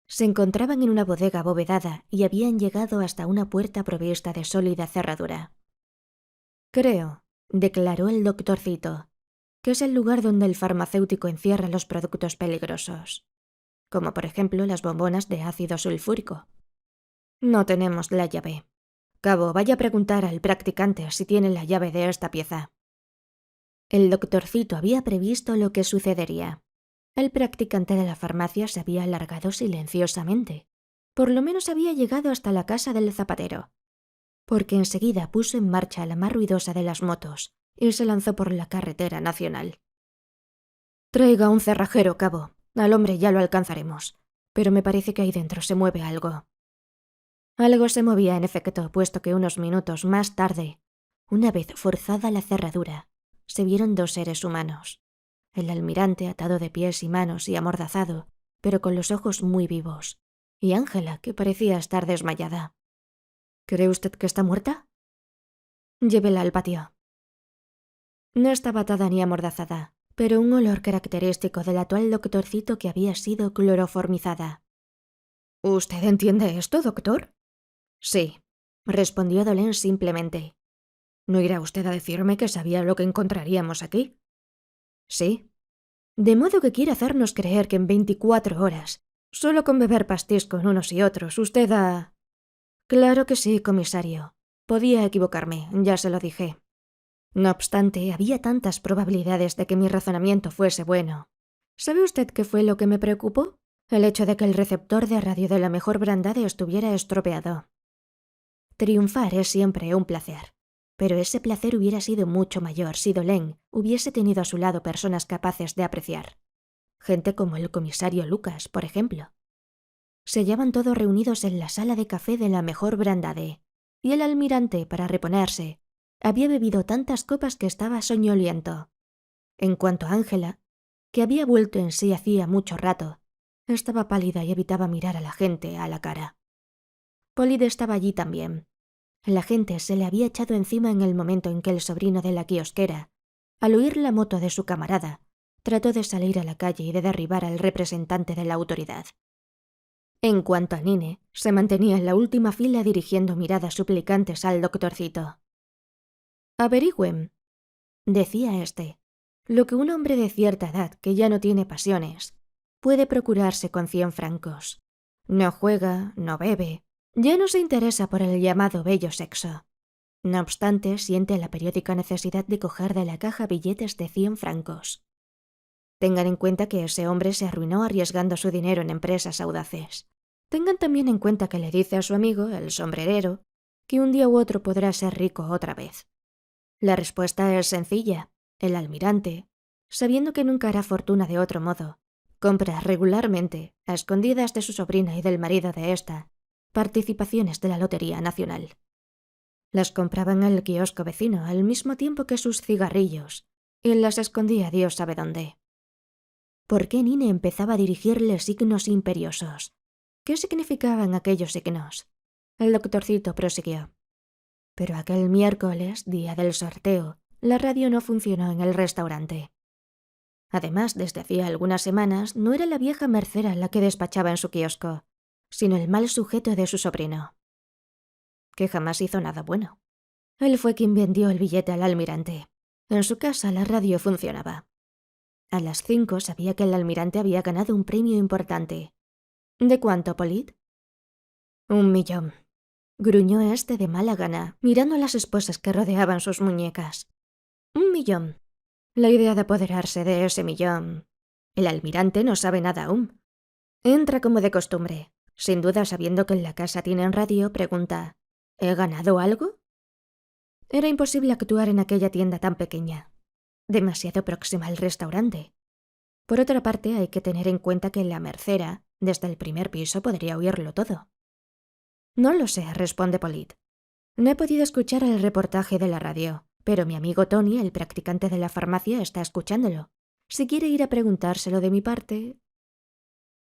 Se encontraban en una bodega abovedada y habían llegado hasta una puerta provista de sólida cerradura. «Creo», declaró el doctorcito, «que es el lugar donde el farmacéutico encierra los productos peligrosos. como por ejemplo las bombonas de ácido sulfúrico. No tenemos la llave. Cabo, vaya a preguntar al practicante si tiene la llave de esta pieza. El doctorcito había previsto lo que sucedería. El practicante de la farmacia se había alargado silenciosamente. Por lo menos había llegado hasta la casa del zapatero, porque enseguida puso en marcha la más ruidosa de las motos y se lanzó por la carretera nacional. «Traiga un cerrajero, cabo. Al hombre ya lo alcanzaremos. Pero me parece que ahí dentro se mueve algo». Algo se movía en efecto, puesto que unos minutos más tarde, una vez forzada la cerradura, se vieron dos seres humanos. El almirante atado de pies y manos y amordazado, pero con los ojos muy vivos, y Ángela, que parecía estar desmayada. «¿Cree usted que está muerta?» «Llévela al patio». No estaba atada ni amordazada, pero un olor característico delató al doctorcito que había sido cloroformizada. «¿Usted entiende esto, doctor?» «Sí», respondió Dolén simplemente. «¿No irá usted a decirme que sabía lo que encontraríamos aquí?» «Sí». «De modo que quiere hacernos creer que en 24 horas, solo con beber pastís con unos y otros, usted ha...» «Claro que sí, comisario. Podía equivocarme, ya se lo dije. No obstante, había tantas probabilidades de que mi razonamiento fuese bueno. ¿Sabe usted qué fue lo que me preocupó? El hecho de que el receptor de radio de la mejor Brandade estuviera estropeado. Triunfar es siempre un placer, pero ese placer hubiera sido mucho mayor si Dolén hubiese tenido a su lado personas capaces de apreciar. Gente como el comisario Lucas, por ejemplo. Se hallaban todos reunidos en la sala de café de la mejor Brandade, y el almirante, para reponerse, había bebido tantas copas que estaba soñoliento. En cuanto a Ángela, que había vuelto en sí hacía mucho rato, estaba pálida y evitaba mirar a la gente a la cara. Polide estaba allí también. La gente se le había echado encima en el momento en que el sobrino de la quiosquera, al oír la moto de su camarada, trató de salir a la calle y de derribar al representante de la autoridad. En cuanto a Nine, se mantenía en la última fila dirigiendo miradas suplicantes al doctorcito. «Averigüen», decía éste, «lo que un hombre de cierta edad que ya no tiene pasiones puede procurarse con 100 francos. No juega, no bebe, ya no se interesa por el llamado bello sexo. No obstante, siente la periódica necesidad de coger de la caja billetes de 100 francos. Tengan en cuenta que ese hombre se arruinó arriesgando su dinero en empresas audaces. Tengan también en cuenta que le dice a su amigo, el sombrerero, que un día u otro podrá ser rico otra vez. La respuesta es sencilla. El almirante, sabiendo que nunca hará fortuna de otro modo, compra regularmente, a escondidas de su sobrina y del marido de ésta, participaciones de la Lotería Nacional. Las compraba en el kiosco vecino al mismo tiempo que sus cigarrillos, y las escondía Dios sabe dónde. ¿Por qué Nine empezaba a dirigirle signos imperiosos? ¿Qué significaban aquellos signos? El doctorcito prosiguió. Pero aquel miércoles, día del sorteo, la radio no funcionó en el restaurante. Además, desde hacía algunas semanas, no era la vieja mercera la que despachaba en su kiosco, sino el mal sujeto de su sobrino, que jamás hizo nada bueno. Él fue quien vendió el billete al almirante. En su casa la radio funcionaba. A las 5 sabía que el almirante había ganado un premio importante. ¿De cuánto, Polit? 1 millón. Gruñó este de mala gana, mirando a las esposas que rodeaban sus muñecas. 1 millón. La idea de apoderarse de ese millón. El almirante no sabe nada aún. Entra como de costumbre. Sin duda, sabiendo que en la casa tienen radio, pregunta: ¿he ganado algo? Era imposible actuar en aquella tienda tan pequeña. Demasiado próxima al restaurante. Por otra parte, hay que tener en cuenta que la mercera, desde el primer piso, podría oírlo todo. No lo sé, responde Polit. No he podido escuchar el reportaje de la radio, pero mi amigo Tony, el practicante de la farmacia, está escuchándolo. Si quiere ir a preguntárselo de mi parte...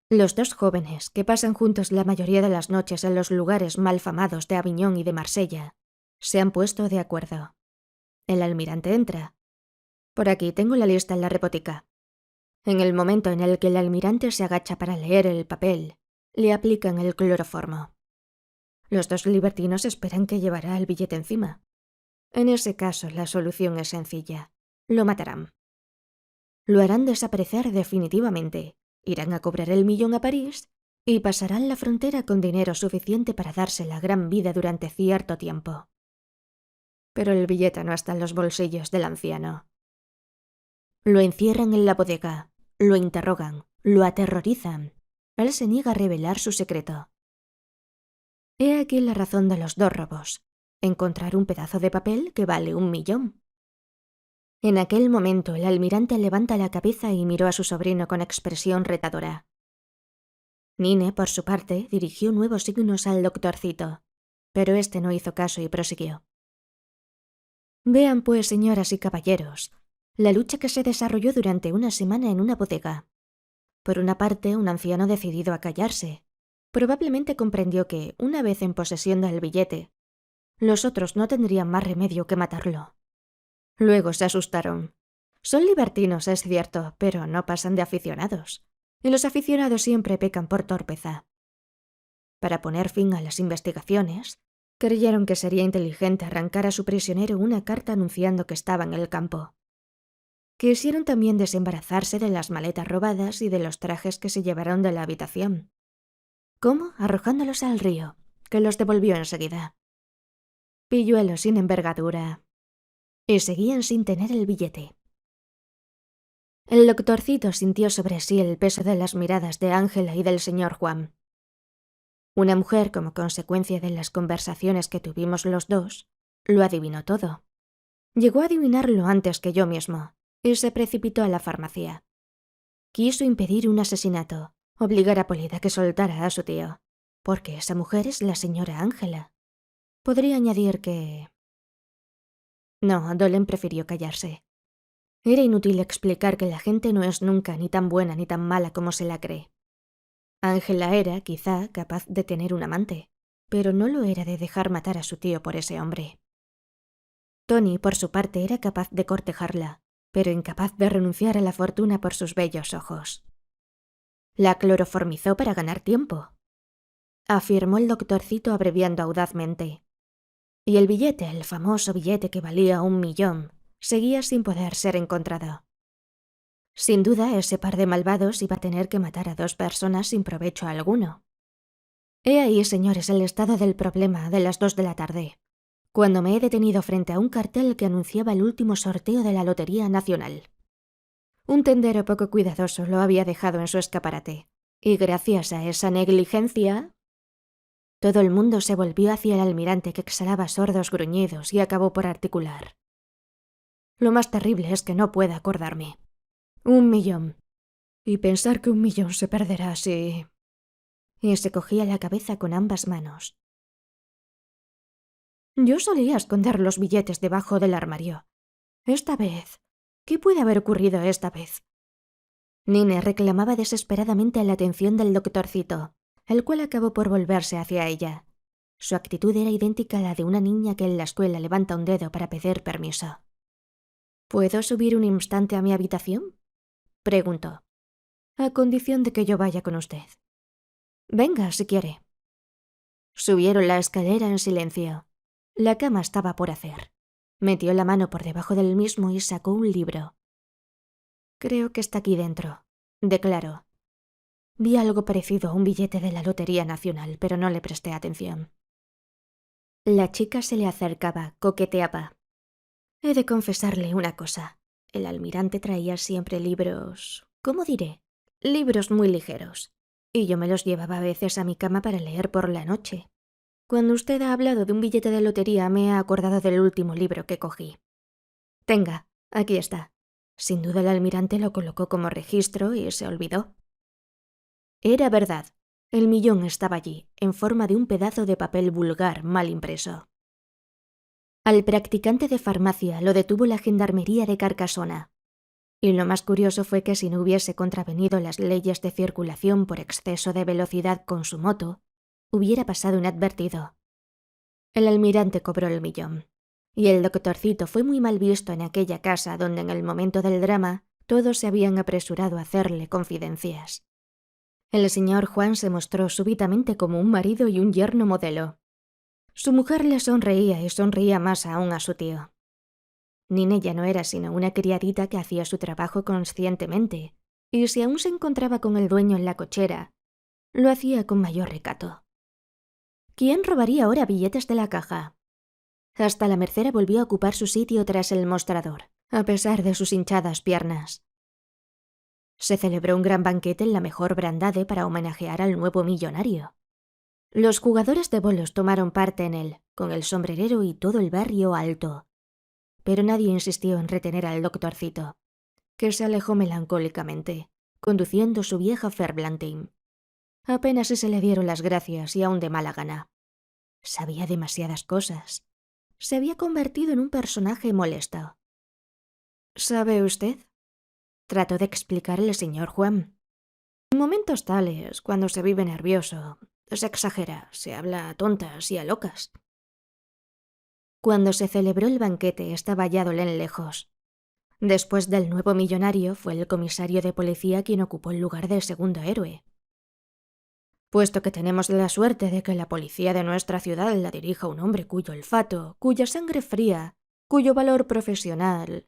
Los dos jóvenes, que pasan juntos la mayoría de las noches en los lugares malfamados de Aviñón y de Marsella, se han puesto de acuerdo. El almirante entra. Por aquí tengo la lista en la repotica. En el momento en el que el almirante se agacha para leer el papel, le aplican el cloroformo. Los dos libertinos esperan que llevará el billete encima. En ese caso, la solución es sencilla. Lo matarán. Lo harán desaparecer definitivamente, irán a cobrar el millón a París y pasarán la frontera con dinero suficiente para darse la gran vida durante cierto tiempo. Pero el billete no está en los bolsillos del anciano. Lo encierran en la bodega, lo interrogan, lo aterrorizan. Él se niega a revelar su secreto. He aquí la razón de los 2 robos. Encontrar un pedazo de papel que vale 1 millón. En aquel momento el almirante levanta la cabeza y miró a su sobrino con expresión retadora. Nine, por su parte, dirigió nuevos signos al doctorcito, pero este no hizo caso y prosiguió. Vean pues, señoras y caballeros, la lucha que se desarrolló durante una semana en una bodega. Por una parte, un anciano decidido a callarse. Probablemente comprendió que, una vez en posesión del billete, los otros no tendrían más remedio que matarlo. Luego se asustaron. Son libertinos, es cierto, pero no pasan de aficionados. Y los aficionados siempre pecan por torpeza. Para poner fin a las investigaciones, creyeron que sería inteligente arrancar a su prisionero una carta anunciando que estaba en el campo. Quisieron también desembarazarse de las maletas robadas y de los trajes que se llevaron de la habitación. ¿Cómo? Arrojándolos al río, que los devolvió enseguida. Pilluelos sin envergadura. Y seguían sin tener el billete. El doctorcito sintió sobre sí el peso de las miradas de Ángela y del señor Juan. Una mujer, como consecuencia de las conversaciones que tuvimos los dos, lo adivinó todo. Llegó a adivinarlo antes que yo mismo, y se precipitó a la farmacia. Quiso impedir un asesinato, obligar a Polida a que soltara a su tío, porque esa mujer es la señora Ángela. Podría añadir que... No, Dolen prefirió callarse. Era inútil explicar que la gente no es nunca ni tan buena ni tan mala como se la cree. Ángela era, quizá, capaz de tener un amante, pero no lo era de dejar matar a su tío por ese hombre. Tony, por su parte, era capaz de cortejarla, pero incapaz de renunciar a la fortuna por sus bellos ojos. La cloroformizó para ganar tiempo, afirmó el doctorcito abreviando audazmente. Y el billete, el famoso billete que valía 1 millón, seguía sin poder ser encontrado. Sin duda, ese par de malvados iba a tener que matar a 2 personas sin provecho alguno. He ahí, señores, el estado del problema de las 2 de la tarde, cuando me he detenido frente a un cartel que anunciaba el último sorteo de la Lotería Nacional. Un tendero poco cuidadoso lo había dejado en su escaparate, y gracias a esa negligencia... Todo el mundo se volvió hacia el almirante, que exhalaba sordos gruñidos y acabó por articular. Lo más terrible es que no pueda acordarme. 1 millón. Y pensar que 1 millón se perderá si... Y se cogía la cabeza con ambas manos. Yo solía esconder los billetes debajo del armario. Esta vez... ¿Qué puede haber ocurrido esta vez? Nine reclamaba desesperadamente la atención del doctorcito, el cual acabó por volverse hacia ella. Su actitud era idéntica a la de una niña que en la escuela levanta un dedo para pedir permiso. ¿Puedo subir un instante a mi habitación?, preguntó. A condición de que yo vaya con usted. Venga, si quiere. Subieron la escalera en silencio. La cama estaba por hacer. Metió la mano por debajo del mismo y sacó un libro. Creo que está aquí dentro, declaró. Vi algo parecido a un billete de la Lotería Nacional, pero no le presté atención. La chica se le acercaba, coqueteaba. He de confesarle una cosa. El almirante traía siempre libros... ¿Cómo diré? Libros muy ligeros. Y yo me los llevaba a veces a mi cama para leer por la noche. Cuando usted ha hablado de un billete de lotería, me he acordado del último libro que cogí. Tenga, aquí está. Sin duda el almirante lo colocó como registro y se olvidó. Era verdad. El millón estaba allí, en forma de un pedazo de papel vulgar mal impreso. Al practicante de farmacia lo detuvo la gendarmería de Carcasona. Y lo más curioso fue que si no hubiese contravenido las leyes de circulación por exceso de velocidad con su moto, hubiera pasado inadvertido. El almirante cobró el millón. Y el doctorcito fue muy mal visto en aquella casa donde en el momento del drama todos se habían apresurado a hacerle confidencias. El señor Juan se mostró súbitamente como un marido y un yerno modelo. Su mujer le sonreía y sonreía más aún a su tío. Nine ya no era sino una criadita que hacía su trabajo conscientemente y si aún se encontraba con el dueño en la cochera, lo hacía con mayor recato. ¿Quién robaría ahora billetes de la caja? Hasta la mercera volvió a ocupar su sitio tras el mostrador, a pesar de sus hinchadas piernas. Se celebró un gran banquete en la mejor Brandade para homenajear al nuevo millonario. Los jugadores de bolos tomaron parte en él, con el sombrerero y todo el barrio alto. Pero nadie insistió en retener al doctorcito, que se alejó melancólicamente, conduciendo su vieja Ferblantin. Apenas si se le dieron las gracias y aún de mala gana. Sabía demasiadas cosas. Se había convertido en un personaje molesto. ¿Sabe usted? Trató de explicar el señor Juan. En momentos tales, cuando se vive nervioso, se exagera, se habla a tontas y a locas. Cuando se celebró el banquete estaba Yadolén lejos. Después del nuevo millonario fue el comisario de policía quien ocupó el lugar del segundo héroe. Puesto que tenemos la suerte de que la policía de nuestra ciudad la dirija un hombre cuyo olfato, cuya sangre fría, cuyo valor profesional...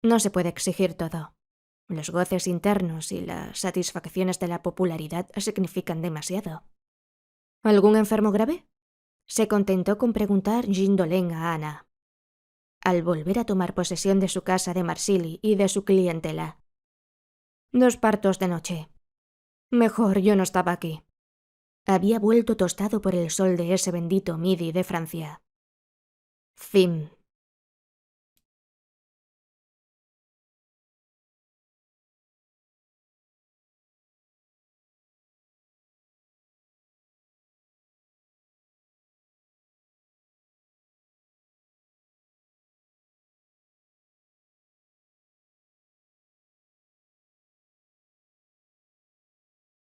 No se puede exigir todo. Los goces internos y las satisfacciones de la popularidad significan demasiado. ¿Algún enfermo grave? Se contentó con preguntar Jean Dolén a Ana, al volver a tomar posesión de su casa de Marsilly y de su clientela. 2 partos de noche. Mejor yo no estaba aquí. Había vuelto tostado por el sol de ese bendito Midi de Francia. Fin.